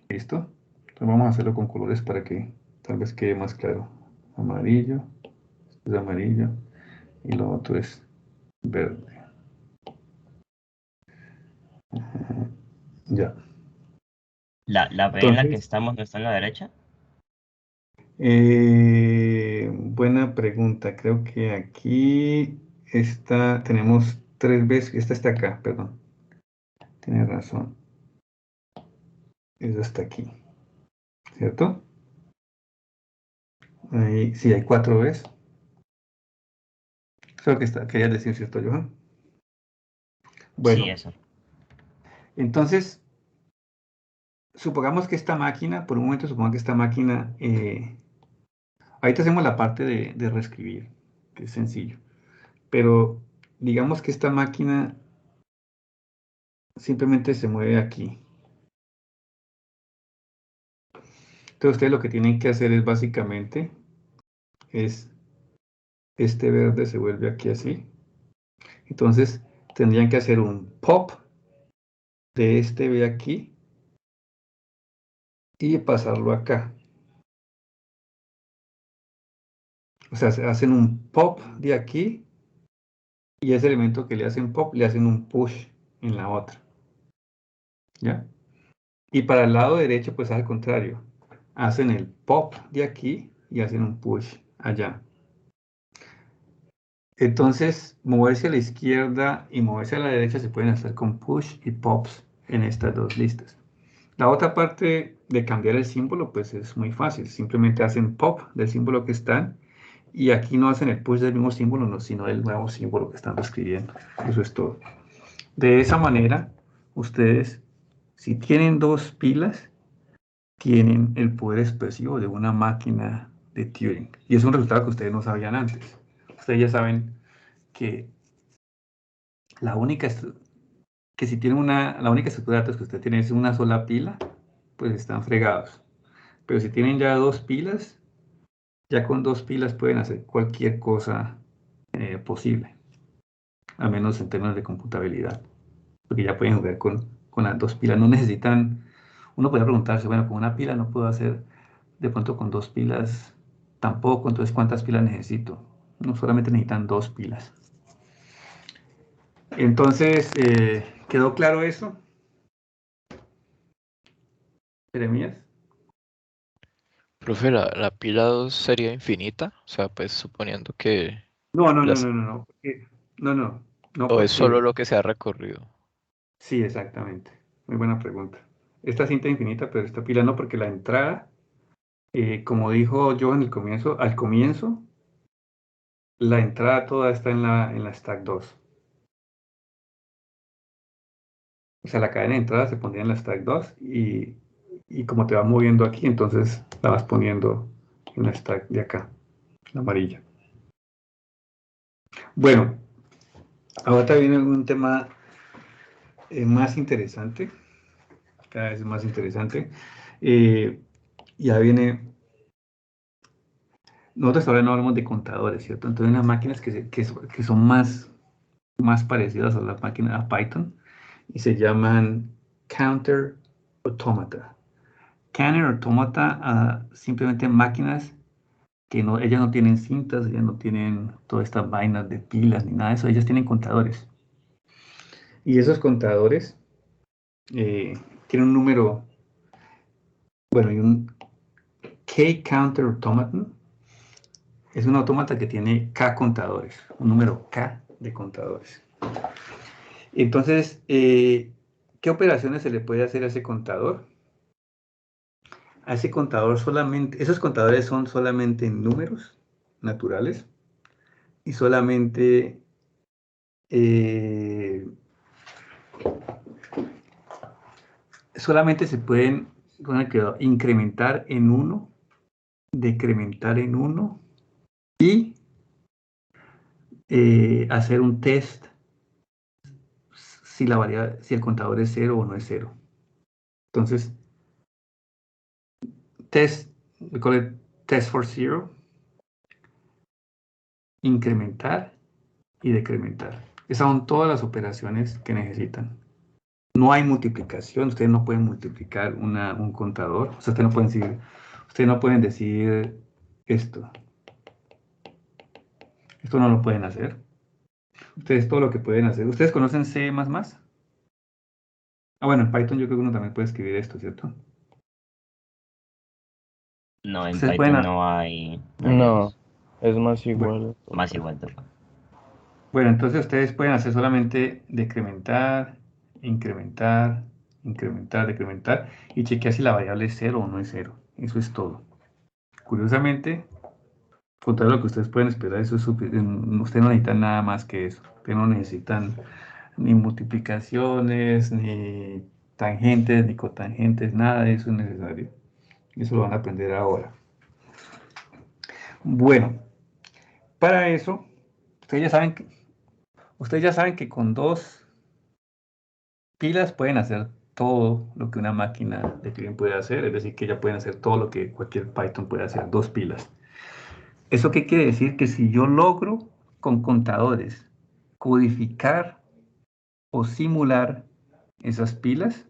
¿Listo? Entonces vamos a hacerlo con colores para que tal vez quede más claro. Amarillo, esto es amarillo, y lo otro es verde. Ya. La B en la que Entonces, estamos no está en la derecha. buena pregunta. Creo que aquí tenemos 3 veces. Esta está acá, perdón. Tienes razón. Esta está aquí, ¿cierto? Ahí, sí, hay 4 veces. Creo que querías decir, ¿cierto, Johan? Sí, Bueno, eso. entonces, supongamos que esta máquina, por un momento supongo que esta máquina, ahorita hacemos la parte de reescribir, que es sencillo, pero digamos que esta máquina simplemente se mueve aquí. Entonces ustedes lo que tienen que hacer es básicamente, este verde se vuelve aquí así. Entonces tendrían que hacer un pop de este de aquí y pasarlo acá. O sea, hacen un pop de aquí, y ese elemento que le hacen pop le hacen un push en la otra. ¿Ya? Y para el lado derecho, pues al contrario. Hacen el pop de aquí y hacen un push allá. Entonces, moverse a la izquierda y moverse a la derecha se pueden hacer con push y pops en estas dos listas. La otra parte de cambiar el símbolo, pues es muy fácil. Simplemente hacen pop del símbolo que están, y aquí no hacen el push del mismo símbolo, no, sino del nuevo símbolo que están escribiendo. Eso es todo. De esa manera, ustedes, si tienen 2 pilas, tienen el poder expresivo de una máquina de Turing. Y es un resultado que ustedes no sabían antes. Ustedes ya saben que la única que si tienen la única estructura de datos que usted tiene es una sola pila, pues están fregados. Pero si tienen ya 2 pilas, ya con 2 pilas pueden hacer cualquier cosa posible, al menos en términos de computabilidad, porque ya pueden jugar con las 2 pilas. No necesitan, uno podría preguntarse, bueno, con una pila no puedo hacer, de pronto con 2 pilas tampoco, entonces ¿cuántas pilas necesito? No, solamente necesitan 2 pilas. Entonces, ¿quedó claro eso, Jeremías? Profe, la pila 2 sería infinita, o sea, pues suponiendo que No, no, no, las... no, no, no, no, o es solo porque lo que se ha recorrido. sí, exactamente. Muy buena pregunta. Esta cinta infinita, pero esta pila no, porque la entrada, como dijo yo en el comienzo, al comienzo, la entrada toda está en la stack 2. O sea, la cadena de entrada se pondría en la stack 2, y como te va moviendo aquí, entonces la vas poniendo en la stack de acá, la amarilla. Bueno, ahora viene un tema más interesante, cada vez más interesante. Ya viene, nosotros ahora no hablamos de contadores, ¿cierto? Entonces, unas máquinas que son más más parecidas a las máquinas a Python y se llaman Counter Automata. Counter Automata, simplemente máquinas que no, ellas no tienen cintas, ellas no tienen todas estas vainas de pilas ni nada de eso, ellas tienen contadores. Y esos contadores tienen un número, bueno, y un K-Counter Automaton es un autómata que tiene K contadores, un número K de contadores. Entonces, ¿qué operaciones se le puede hacer a ese contador? A ese contador solamente, esos contadores son solamente números naturales y solamente se pueden incrementar en 1, decrementar en 1 y hacer un test si el contador es 0 o no es 0. Entonces, we call it test for 0, incrementar y decrementar. Esas son todas las operaciones que necesitan. No hay multiplicación, ustedes no pueden multiplicar un contador, o sea, ustedes no pueden decir esto. Esto no lo pueden hacer. Ustedes todo lo que pueden hacer. ¿Ustedes conocen C++? Bueno, en Python yo creo que uno también puede escribir esto, ¿cierto? No, en Ustedes Python pueden... no hay No, eso. es más igual. Más igual. Bueno, entonces ustedes pueden hacer solamente decrementar, incrementar, incrementar, decrementar y chequear si la variable es 0 o no es 0. Eso es todo. Curiosamente, con todo lo que ustedes pueden esperar, eso es ustedes no necesitan nada más que eso. Ustedes no necesitan ni multiplicaciones, ni tangentes, ni cotangentes, nada de eso es necesario. Eso lo van a aprender ahora. Bueno, para eso, ustedes ya saben que con 2 pilas pueden hacer todo lo que una máquina de Turing puede hacer, es decir, que ya pueden hacer todo lo que cualquier Python puede hacer, 2 pilas. ¿Eso qué quiere decir? Que si yo logro con contadores codificar o simular esas pilas,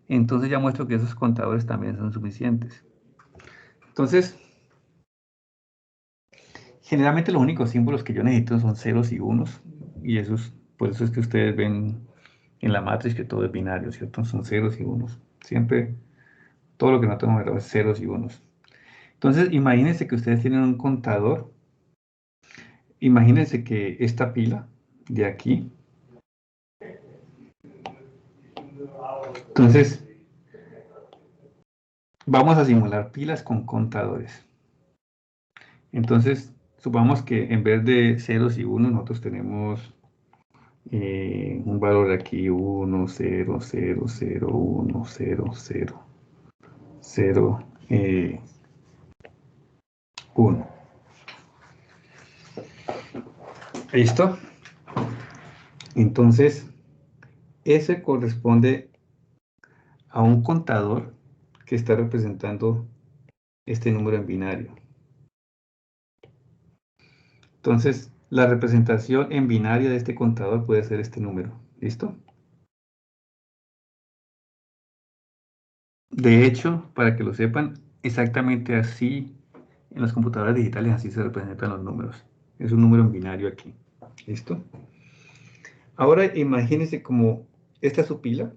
entonces ya muestro que esos contadores también son suficientes. Entonces, generalmente los únicos símbolos que yo necesito son ceros y unos, y por eso es que ustedes ven en la matriz que todo es binario, ¿cierto? Son ceros y unos. Siempre, todo lo que no tengo es ceros y unos. Entonces, imagínense que ustedes tienen un contador. Imagínense que esta pila de aquí. Entonces, vamos a simular pilas con contadores. Entonces, supongamos que en vez de ceros y unos, nosotros tenemos un valor aquí, 1, 0, 0, 0, 1, 0, 0, 0, 1. ¿Listo? Entonces, ese corresponde a un contador que está representando este número en binario. Entonces, la representación en binario de este contador puede ser este número. ¿Listo? De hecho, para que lo sepan, exactamente así en las computadoras digitales así se representan los números. Es un número en binario aquí. ¿Listo? Ahora imagínense como esta es su pila.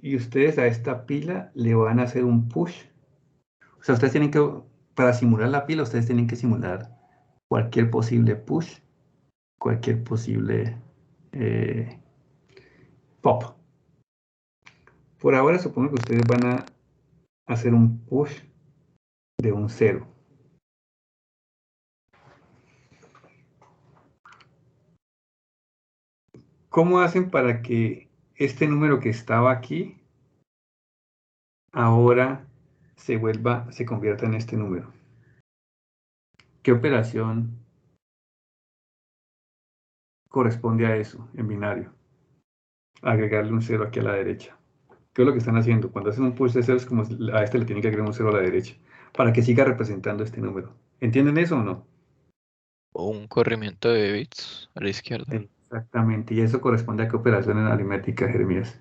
Y ustedes a esta pila le van a hacer un push. O sea, ustedes tienen que, para simular la pila, ustedes tienen que simular cualquier posible push, cualquier posible pop. Por ahora supongo que ustedes van a hacer un push de un 0. ¿Cómo hacen para que este número que estaba aquí ahora se convierta en este número? ¿Qué operación corresponde a eso en binario? Agregarle un 0 aquí a la derecha. ¿Qué es lo que están haciendo? Cuando hacen un push de 0 es como a este le tienen que agregar un 0 a la derecha para que siga representando este número. ¿Entienden eso o no? un corrimiento de bits a la izquierda. Exactamente, y eso corresponde a qué operación en aritmética, Jeremías.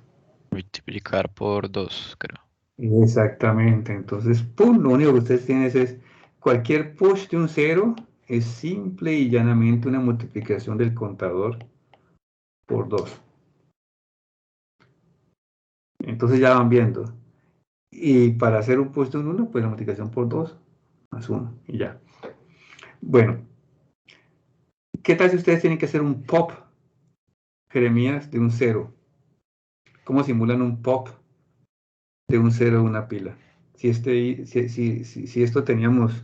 Multiplicar por 2, creo. Exactamente, entonces, ¡pum! Lo único que ustedes tienen es cualquier push de un 0 es simple y llanamente una multiplicación del contador por 2. Entonces ya van viendo. Y para hacer un push de un 1, pues la multiplicación por 2 más 1 y ya. Bueno, ¿qué tal si ustedes tienen que hacer un pop, Jeremías, de un 0? ¿Cómo simulan un pop de un 0 de una pila? Si esto teníamos,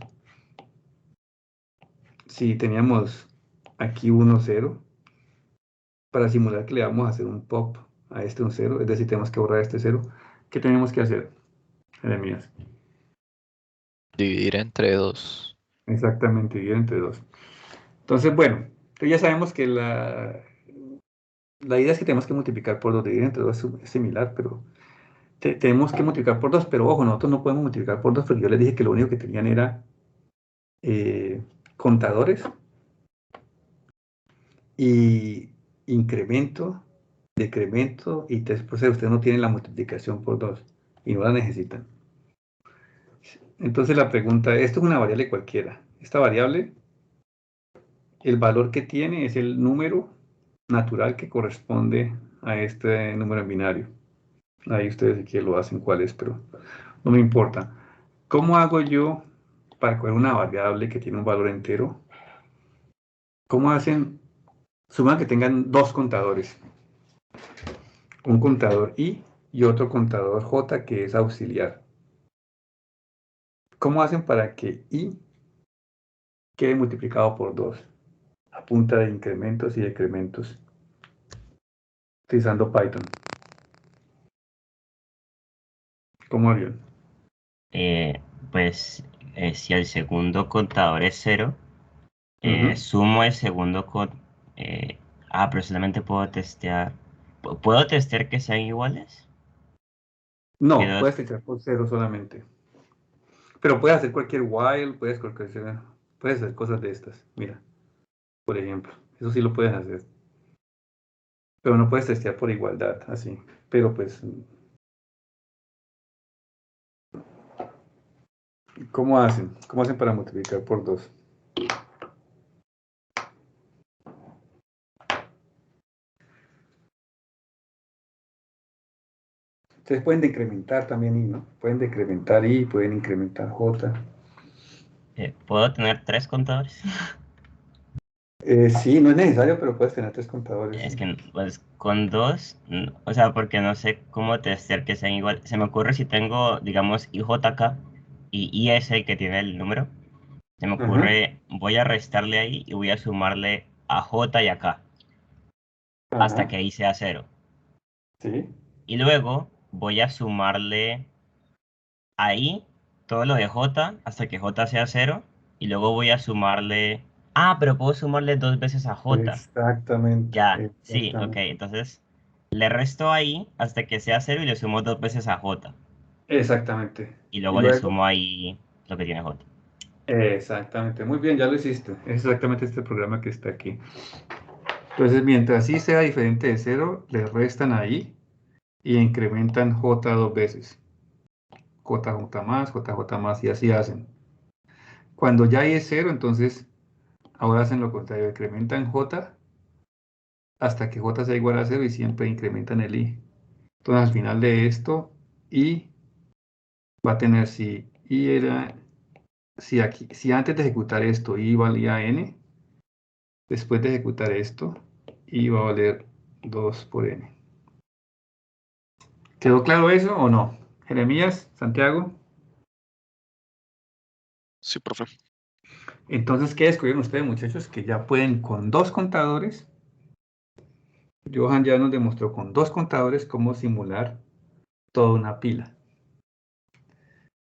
si teníamos aquí 1, 0, para simular que le vamos a hacer un pop a este un 0, es decir, tenemos que borrar este 0, ¿qué tenemos que hacer, Jeremías? Dividir entre 2. Exactamente, dividir entre 2. Entonces, bueno, entonces ya sabemos que la idea es que tenemos que multiplicar por 2, dividir entre 2 es similar, pero tenemos que multiplicar por 2, pero ojo, nosotros no podemos multiplicar por 2 porque yo les dije que lo único que tenían era contadores y incremento, decremento y test procedure. Ustedes no tienen la multiplicación por 2 y no la necesitan. Entonces la pregunta, esto es una variable cualquiera. Esta variable, el valor que tiene es el número natural que corresponde a este número en binario. Ahí ustedes si quieren lo hacen cuál es, pero no me importa. ¿Cómo hago yo para coger una variable que tiene un valor entero? ¿Cómo hacen? Suman que tengan dos contadores. Un contador I y otro contador J que es auxiliar. ¿Cómo hacen para que I quede multiplicado por 2? A punta de incrementos y decrementos. Utilizando Python. ¿Cómo harían? Pues si el segundo contador es 0, Ujú. sumo el segundo pero solamente puedo testear. ¿Puedo testear que sean iguales? Que No, dos. puedes echar por 0 solamente. Pero puedes hacer cualquier while, puedes hacer cosas de estas. Mira, por ejemplo, eso sí lo puedes hacer. Pero no puedes testear por igualdad, así. Pero pues, ¿cómo hacen? ¿Cómo hacen para multiplicar por 2? Ustedes pueden decrementar también I, ¿no? Pueden decrementar I, pueden incrementar J. ¿Puedo tener 3 contadores? Sí, no es necesario, pero puedes tener 3 contadores, Es sí. que pues con 2, o sea, porque no sé cómo testear que sean iguales. Se me ocurre si tengo, digamos, IJK y IS que tiene el número. Se me Ajá, ocurre, voy a restarle ahí y voy a sumarle a J y a K hasta ajá, que I sea 0. sí. Y luego voy a sumarle ahí todo lo de J hasta que J sea 0. Y luego voy a sumarle... pero puedo sumarle 2 veces a J. Exactamente, Ya, sí, ok. exactamente. Entonces le resto ahí hasta que sea 0 y le sumo 2 veces a J. Exactamente. Y Y luego le luego, sumo ahí lo que tiene J. exactamente. Muy bien, ya lo hiciste. Es exactamente este programa que está aquí. Entonces, mientras I sea diferente de 0, le restan ahí y incrementan J 2 veces. JJ más y así hacen. Cuando ya I es 0, entonces ahora hacen lo contrario, incrementan J hasta que J sea igual a 0 y siempre incrementan el I. Entonces al final de esto, I va a tener si antes de ejecutar esto I valía N, después de ejecutar esto, I va a valer 2 por N. ¿Quedó claro eso o no? Jeremías, Santiago. Sí, profe. Entonces, ¿qué descubrieron ustedes, muchachos? Que ya pueden con dos contadores. Johan ya nos demostró con dos contadores cómo simular toda una pila.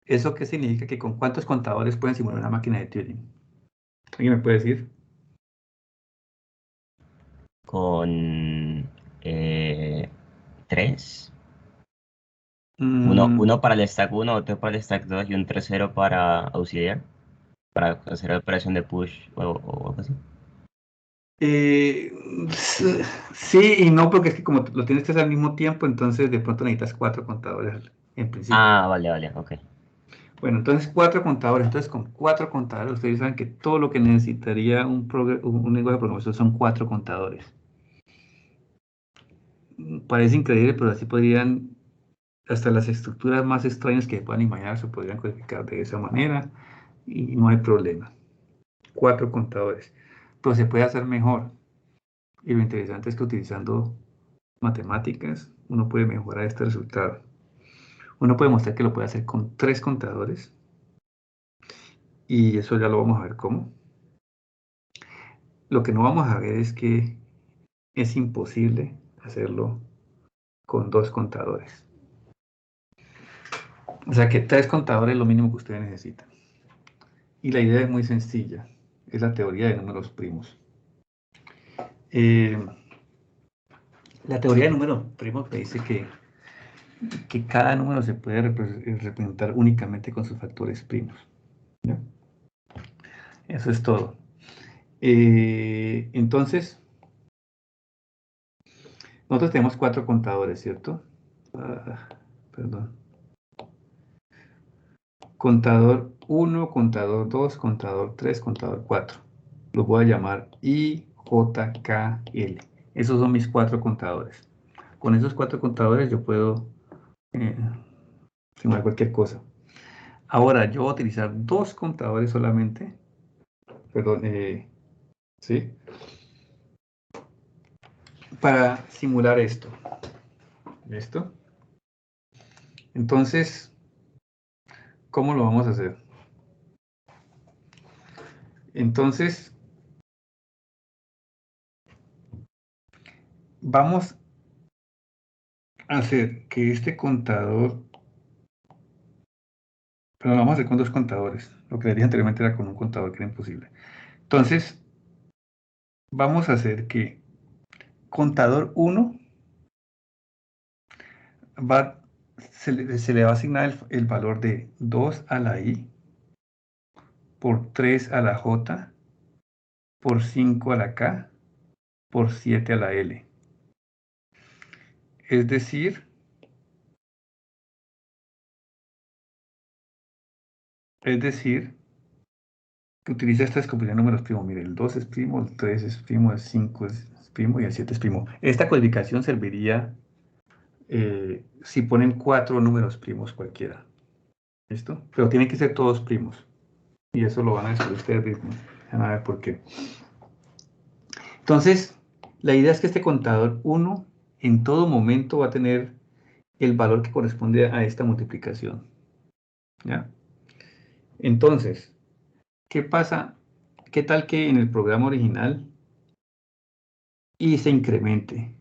¿Eso qué significa? Que con cuántos contadores pueden simular una máquina de Turing. ¿Alguien me puede decir? Con 3. Mm, Uno para el stack 1, otro para el stack 2 y un tercero para auxiliar. Para hacer la operación de push o algo así. Eh, sí y no, porque es que como lo tienes que hacer al mismo tiempo, entonces de pronto necesitas 4 contadores en principio. Ah, vale, ok. Bueno, entonces 4 contadores. Entonces con 4 contadores, ustedes saben que todo lo que necesitaría un lenguaje de programación son 4 contadores. Parece increíble, pero así podrían, hasta las estructuras más extrañas que puedan imaginar se podrían codificar de esa manera y no hay problema. 4 contadores. Pero se puede hacer mejor. Y lo interesante es que utilizando matemáticas uno puede mejorar este resultado. Uno puede mostrar que lo puede hacer con 3 contadores. Y eso ya lo vamos a ver cómo. Lo que no vamos a ver es que es imposible hacerlo con 2 contadores. O sea que 3 contadores es lo mínimo que ustedes necesitan. Y la idea es muy sencilla. Es la teoría de números primos. La teoría de números primos me dice que cada número se puede representar únicamente con sus factores primos. ¿Ya? Eso es todo. Entonces, nosotros tenemos 4 contadores, ¿cierto? Perdón. Contador 1, contador 2, contador 3, contador 4. Los voy a llamar I, J, K, L. Esos son mis 4 contadores. Con esos 4 contadores yo puedo simular cualquier cosa. Ahora, yo voy a utilizar 2 contadores solamente. Perdón, ¿sí? Para simular esto. ¿Listo? Entonces, ¿cómo lo vamos a hacer? Entonces, vamos a hacer que este contador, pero lo vamos a hacer con 2 contadores. Lo que le dije anteriormente era con un contador que era imposible. Entonces, vamos a hacer que contador 1 se le va a asignar el valor de 2 a la I, por 3 a la J, por 5 a la K, por 7 a la L. Es decir, que utiliza esta descomposición de números primos. Mire, el 2 es primo, el 3 es primo, el 5 es primo y el 7 es primo. Esta codificación serviría si ponen 4 números primos cualquiera. ¿Listo? Pero tienen que ser todos primos. Y eso lo van a descubrir ustedes mismos. Van a ver por qué. Entonces, la idea es que este contador 1 en todo momento va a tener el valor que corresponde a esta multiplicación. ¿Ya? Entonces, ¿qué pasa? ¿Qué tal que en el programa original y se incremente?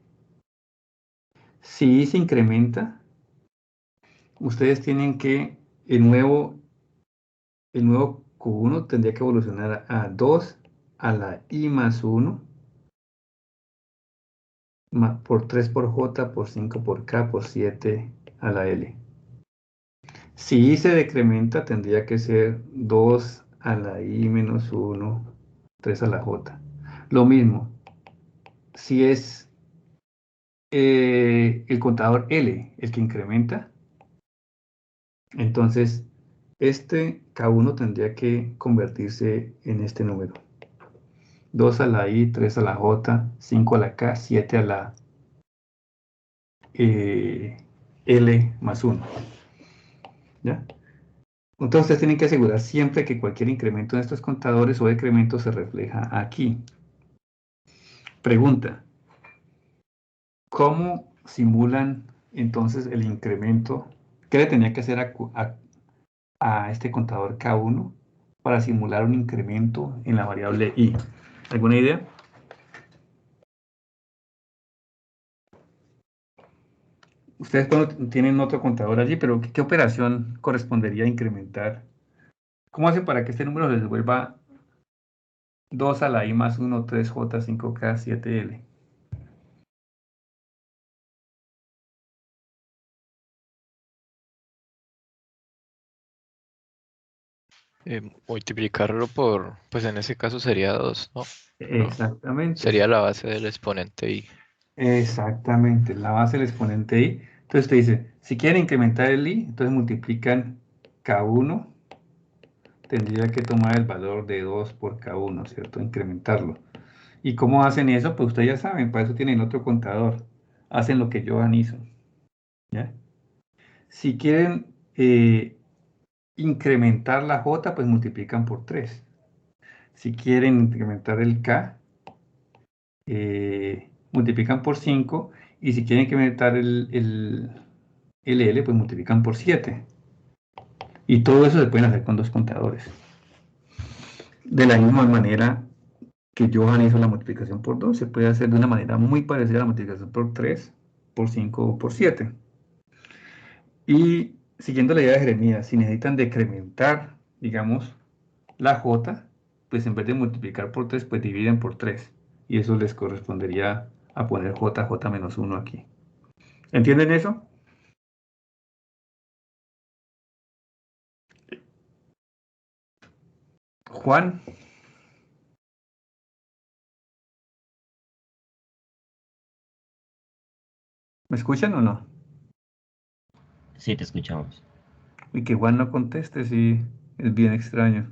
Si se incrementa, ustedes tienen que el nuevo Q1 tendría que evolucionar a 2 a la I más 1 por 3 por J, por 5 por K, por 7 a la L. Si I se decrementa, tendría que ser 2 a la I menos 1, 3 a la J. Lo mismo, si es el contador L el que incrementa, entonces este K1 tendría que convertirse en este número. 2 a la I, 3 a la J, 5 a la K, 7 a la L más 1. ¿Ya? Entonces ustedes tienen que asegurar siempre que cualquier incremento en estos contadores o decremento se refleja aquí. Pregunta: ¿cómo simulan entonces el incremento? ¿Qué le tenía que hacer a este contador K1 para simular un incremento en la variable I? ¿Alguna idea? Ustedes tienen otro contador allí, pero ¿qué operación correspondería a incrementar? ¿Cómo hacen para que este número les devuelva 2 a la I más 1, 3J, 5K, 7L? Multiplicarlo por, pues en ese caso sería 2, ¿no? No, Exactamente. sería la base del exponente y Exactamente, la base del exponente i. Entonces te dice, si quieren incrementar el i, entonces multiplican k1, tendría que tomar el valor de 2 por k1, ¿cierto? Incrementarlo. ¿Y cómo hacen eso? Pues ustedes ya saben, para eso tienen otro contador. Hacen lo que Johan hizo, ¿ya? Si quieren incrementar la j, pues multiplican por 3. Si quieren incrementar el k, multiplican por 5. Y si quieren incrementar el L, pues multiplican por 7. Y todo eso se pueden hacer con dos contadores. De la misma manera que Johan hizo la multiplicación por 2, se puede hacer de una manera muy parecida a la multiplicación por 3, por 5 o por 7. Y siguiendo la idea de Jeremías, si necesitan decrementar, digamos, la j, pues en vez de multiplicar por 3, pues dividen por 3. Y eso les correspondería a poner j menos 1 aquí. ¿Entienden eso? Juan. ¿Me escuchan o no? Sí, te escuchamos. Y que Juan no conteste, sí, es bien extraño.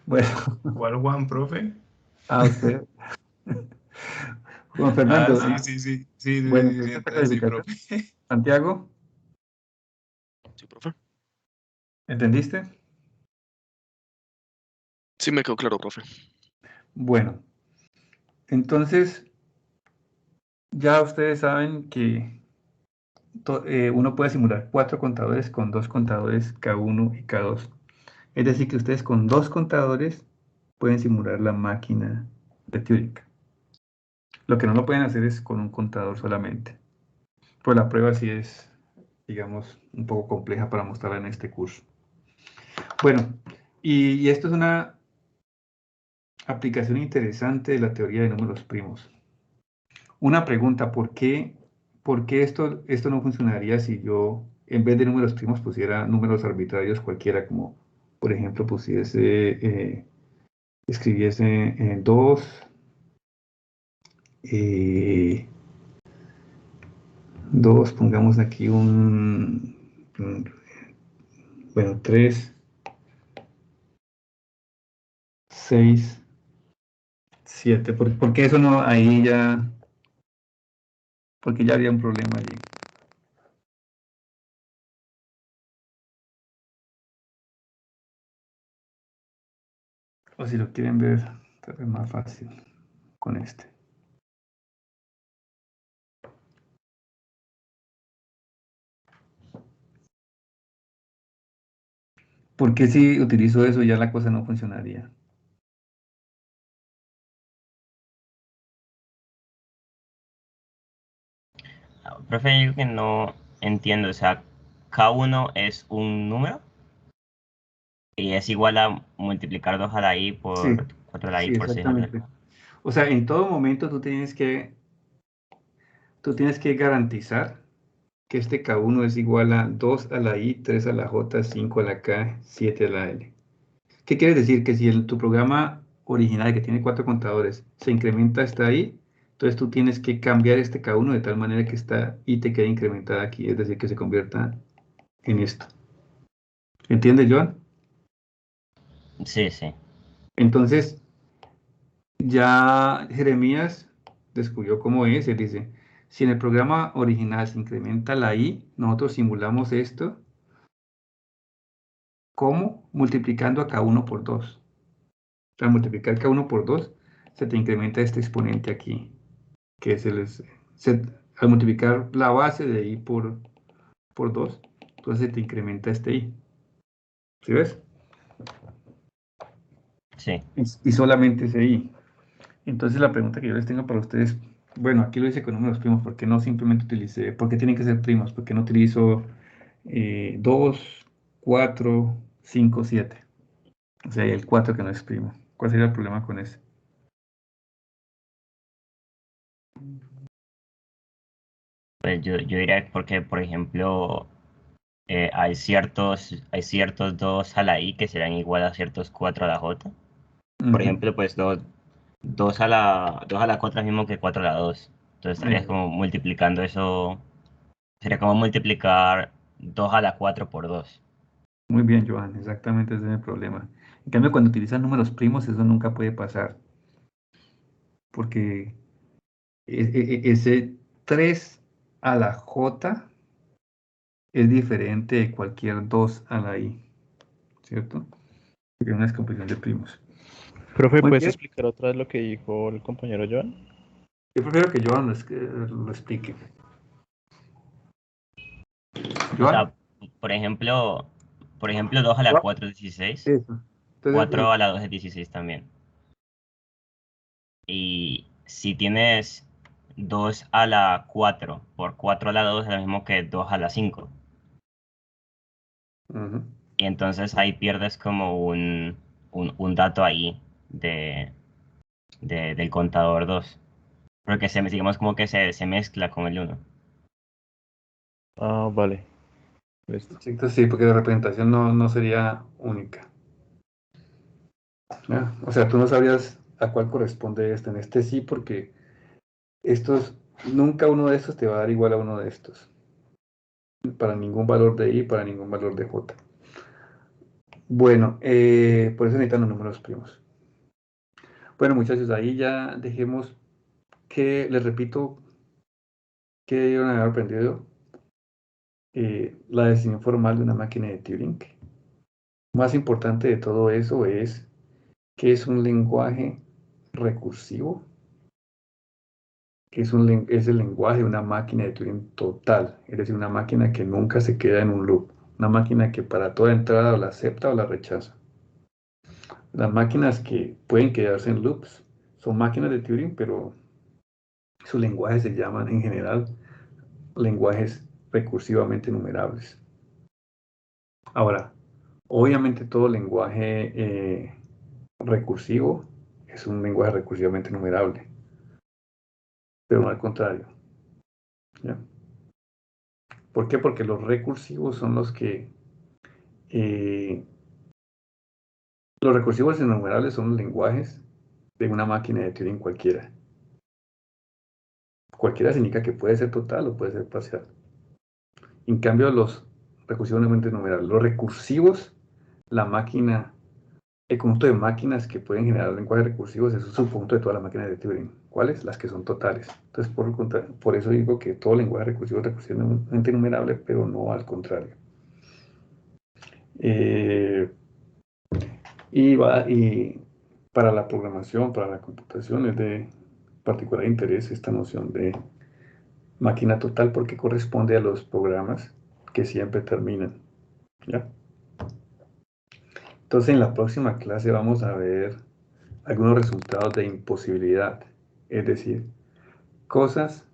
Bueno, ¿Cuál Juan, profe? a usted. Juan Ah, Fernando. sí, sí, sí, sí, sí, Bueno, sí, sí, ¿tuviste esta entonces sí, calificación? profe. Santiago, Sí, profe. ¿entendiste? Sí, me quedó claro, profe. Bueno, entonces ya ustedes saben que uno puede simular 4 contadores con 2 contadores K1 y K2. Es decir, que ustedes con 2 contadores pueden simular la máquina de Turing. Lo que no lo pueden hacer es con un contador solamente. Pues la prueba sí es, digamos, un poco compleja para mostrarla en este curso. Bueno, y esto es una aplicación interesante de la teoría de números primos. Una pregunta, por qué esto no funcionaría si yo, en vez de números primos, pusiera números arbitrarios cualquiera, como por ejemplo escribiese 2, 2, pongamos aquí bueno, 3, 6, 7, porque eso no, ahí ya, porque ya habría un problema allí. O si lo quieren ver, tal vez más fácil con este. Porque si utilizo eso ya la cosa no funcionaría. Profe, hay algo que no entiendo, o sea, K1 es un número y es igual a multiplicar 2 a la i Sí, por 4 a la i sí, por 6 a la i. exactamente. O sea, en todo momento tú tienes que garantizar que este K1 es igual a 2 a la I, 3 a la J, 5 a la K, 7 a la L. ¿Qué quiere decir? Que si tu programa original, que tiene 4 contadores, se incrementa hasta ahí, entonces tú tienes que cambiar este K1 de tal manera que esta I te quede incrementada aquí, es decir, que se convierta en esto. ¿Entiendes, Joan? Sí, sí. Entonces, ya Jeremías descubrió cómo es. Él dice, si en el programa original se incrementa la i, nosotros simulamos esto como multiplicando a K1 por 2. Al multiplicar K1 por 2, se te incrementa este exponente aquí, que es al multiplicar la base de i por 2, entonces se te incrementa este i. ¿Sí ves? Sí. Y solamente ese i. Entonces la pregunta que yo les tengo para ustedes, bueno, aquí lo hice con números primos, ¿por qué no simplemente por qué tienen que ser primos? ¿Por qué no utilizo 2, 4, 5, 7? O sea, el 4 que no es primo. ¿Cuál sería el problema con ese? Pues yo diría porque, por ejemplo, hay ciertos 2 a la I que serán igual a ciertos 4 a la J. Por ejemplo, pues 2 a la 4 es mismo que 4 a la 2. Entonces estarías como multiplicando eso. Sería como multiplicar 2 a la 4 por 2. Muy bien, Joan, exactamente ese es el problema. En cambio, cuando utilizan números primos, eso nunca puede pasar, porque ese 3 a la J es diferente de cualquier 2 a la I, ¿cierto? Porque es una descomposición de primos. Profe, Muy ¿puedes bien. explicar otra vez lo que dijo el compañero Joan? Yo prefiero que Joan lo explique. O Joan. sea, por ejemplo, 2 a la 4 es 16. Eso. Entonces, 4 a la 2 es 16 también. Y si tienes 2 a la 4 por 4 a la 2 es lo mismo que 2 a la 5. ujú. Y entonces ahí pierdes como un dato ahí del contador 2. Porque digamos como que se mezcla con el 1. Ah, vale. Listo. Exacto, sí, porque la representación no sería única. ¿Ya? O sea, tú no sabrías a cuál corresponde este. En este sí, porque nunca uno de estos te va a dar igual a uno de estos. Para ningún valor de I, para ningún valor de J. Bueno, por eso necesitan los números primos. Bueno, muchachos, ahí ya dejemos que, les repito, que debieron haber aprendido la definición formal de una máquina de Turing. Más importante de todo eso es que es un lenguaje recursivo, que es el lenguaje de una máquina de Turing total, es decir, una máquina que nunca se queda en un loop, una máquina que para toda entrada o la acepta o la rechaza. Las máquinas que pueden quedarse en loops son máquinas de Turing, pero sus lenguajes se llaman en general lenguajes recursivamente numerables. Ahora, obviamente todo lenguaje recursivo es un lenguaje recursivamente numerable, pero no al contrario. ¿Ya? ¿Por qué? Porque los recursivos son los recursivos innumerables son los lenguajes de una máquina de Turing cualquiera. Cualquiera significa que puede ser total o puede ser parcial. En cambio, los recursivamente numerables, los recursivos, la máquina, el conjunto de máquinas que pueden generar lenguajes recursivos es un subconjunto de todas las máquinas de Turing. ¿Cuáles? Las que son totales. Entonces, por eso digo que todo lenguaje recursivo es recursivamente numerable, pero no al contrario. Y para la programación, para la computación, es de particular interés esta noción de máquina total porque corresponde a los programas que siempre terminan. ¿Ya? Entonces, en la próxima clase vamos a ver algunos resultados de imposibilidad, es decir, cosas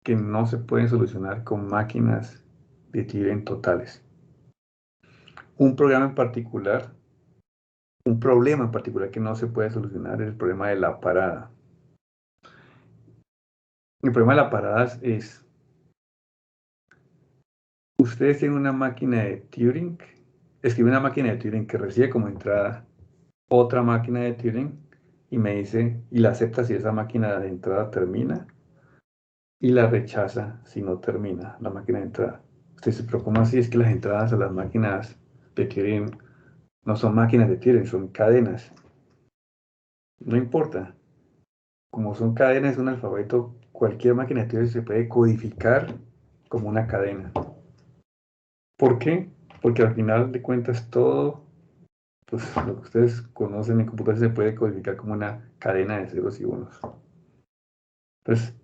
que no se pueden solucionar con máquinas de Turing totales. Un problema en particular que no se puede solucionar es el problema de la parada. El problema de la parada es, ustedes tienen una máquina de Turing, escriben una máquina de Turing que recibe como entrada otra máquina de Turing y me dice, y la acepta si esa máquina de entrada termina y la rechaza si no termina la máquina de entrada. Usted dice, pero ¿cómo así es que las entradas a las máquinas de Turing no son máquinas de Turing, son cadenas? No importa. Como son cadenas, es un alfabeto, cualquier máquina de Turing se puede codificar como una cadena. ¿Por qué? Porque al final de cuentas todo, pues lo que ustedes conocen en computación se puede codificar como una cadena de ceros y unos. Entonces,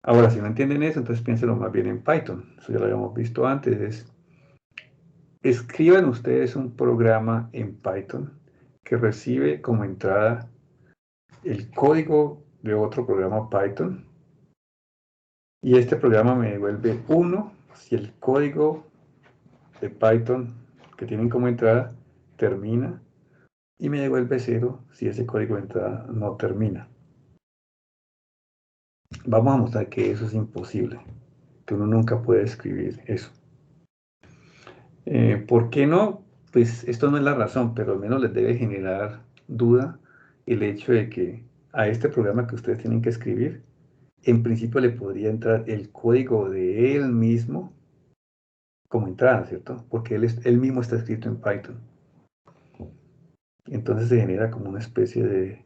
ahora si no entienden eso, entonces piénsenlo más bien en Python. Eso ya lo habíamos visto antes. Escriban ustedes un programa en Python que recibe como entrada el código de otro programa Python y este programa me devuelve 1 si el código de Python que tienen como entrada termina y me devuelve 0 si ese código de entrada no termina. Vamos a mostrar que eso es imposible, que uno nunca puede escribir eso. ¿Por qué no? Pues esto no es la razón, pero al menos les debe generar duda el hecho de que a este programa que ustedes tienen que escribir, en principio le podría entrar el código de él mismo como entrada, ¿cierto? Porque él mismo está escrito en Python. Entonces se genera como una especie de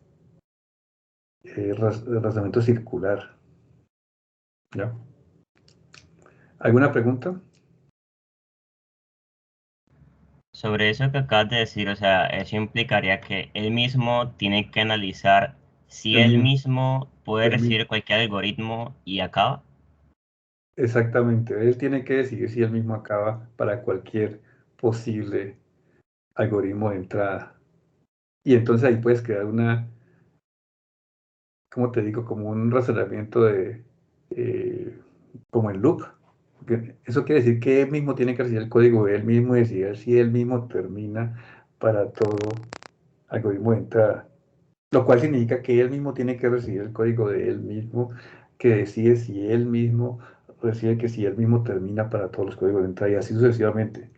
razonamiento circular. ¿Ya? ¿Alguna pregunta? Sobre eso que acabas de decir, o sea, eso implicaría que él mismo tiene que analizar si El él mismo, mismo puede el mismo. recibir cualquier algoritmo y acaba. Exactamente. Él tiene que decidir si él mismo acaba para cualquier posible algoritmo de entrada. Y entonces ahí puedes crear una, ¿cómo te digo? Como un razonamiento de, como en loop. Eso quiere decir que él mismo tiene que recibir el código de él mismo y decidir si él mismo termina para todo algoritmo de entrada. Lo cual significa que él mismo tiene que recibir el código de él mismo, que decide si él mismo recibe que si él mismo termina para todos los códigos de entrada y así sucesivamente.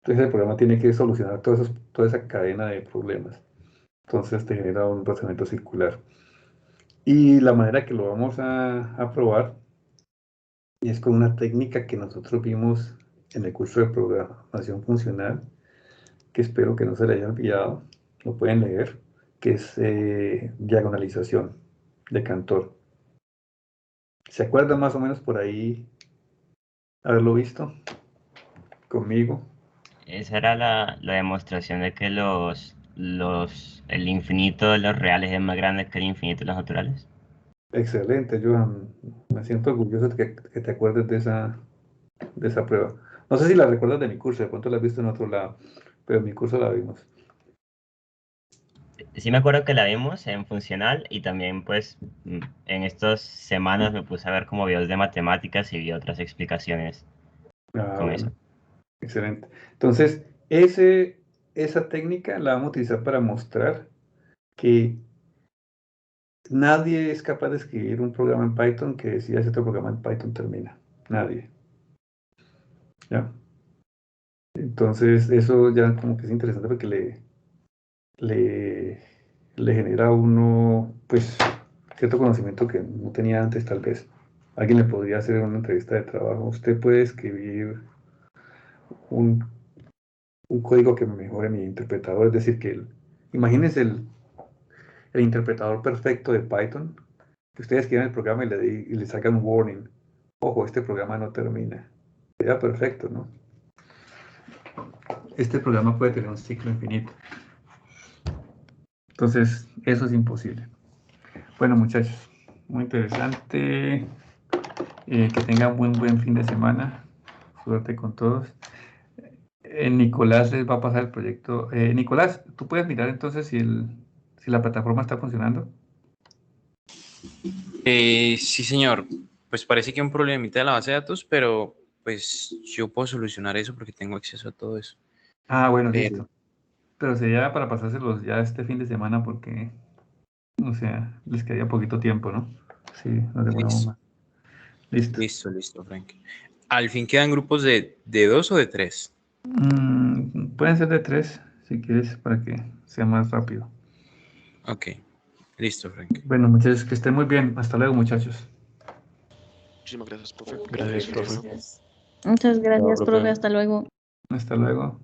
Entonces el programa tiene que solucionar toda esa cadena de problemas. Entonces te genera un razonamiento circular. Y la manera que lo vamos a probar es con una técnica que nosotros vimos en el curso de programación funcional, que espero que no se le haya olvidado, lo pueden leer, que es diagonalización de Cantor. ¿Se acuerdan más o menos por ahí haberlo visto conmigo? Esa era la demostración de que el infinito de los reales es más grande que el infinito de los naturales. Excelente, Johan. Me siento orgulloso de que te acuerdes de esa prueba. No sé si la recuerdas de mi curso, de pronto la has visto en otro lado, pero en mi curso la vimos. Sí me acuerdo que la vimos en funcional y también pues en estas semanas me puse a ver como videos de matemáticas y vi otras explicaciones Ah, con eso. bueno, excelente. Entonces, esa técnica la vamos a utilizar para mostrar que nadie es capaz de escribir un programa en Python que decida si otro programa en Python termina. Nadie. ¿Ya? Entonces, eso ya como que es interesante porque le, le genera a uno, pues, cierto conocimiento que no tenía antes, tal vez. Alguien le podría hacer una entrevista de trabajo. Usted puede escribir un, un código que me mejore mi interpretador, es decir, imagínense el interpretador perfecto de Python, que ustedes escriban el programa y le sacan un warning. Ojo, este programa no termina. Sería perfecto, ¿no? Este programa puede tener un ciclo infinito. Entonces, eso es imposible. Bueno, muchachos, muy interesante. Que tengan buen fin de semana. Suerte con todos. Nicolás les va a pasar el proyecto. Nicolás, ¿tú puedes mirar entonces si la plataforma está funcionando? Sí, señor. Pues parece que hay un problemita de la base de datos, pero pues yo puedo solucionar eso porque tengo acceso a todo eso. Ah, bueno, Pero listo. Pero sería para pasárselos ya este fin de semana porque, o sea, les quedaría poquito tiempo, ¿no? Sí, nos demoramos listo, más. Listo. listo, Frank. ¿Al fin quedan grupos de 2 o de 3? Pueden ser de 3, si quieres, para que sea más rápido. Ok, listo, Frank. Bueno, muchachos, que estén muy bien. Hasta luego, muchachos. Muchísimas gracias, profe. Gracias, profe. Muchas Chao, gracias, profe. profe. Hasta luego. Hasta luego.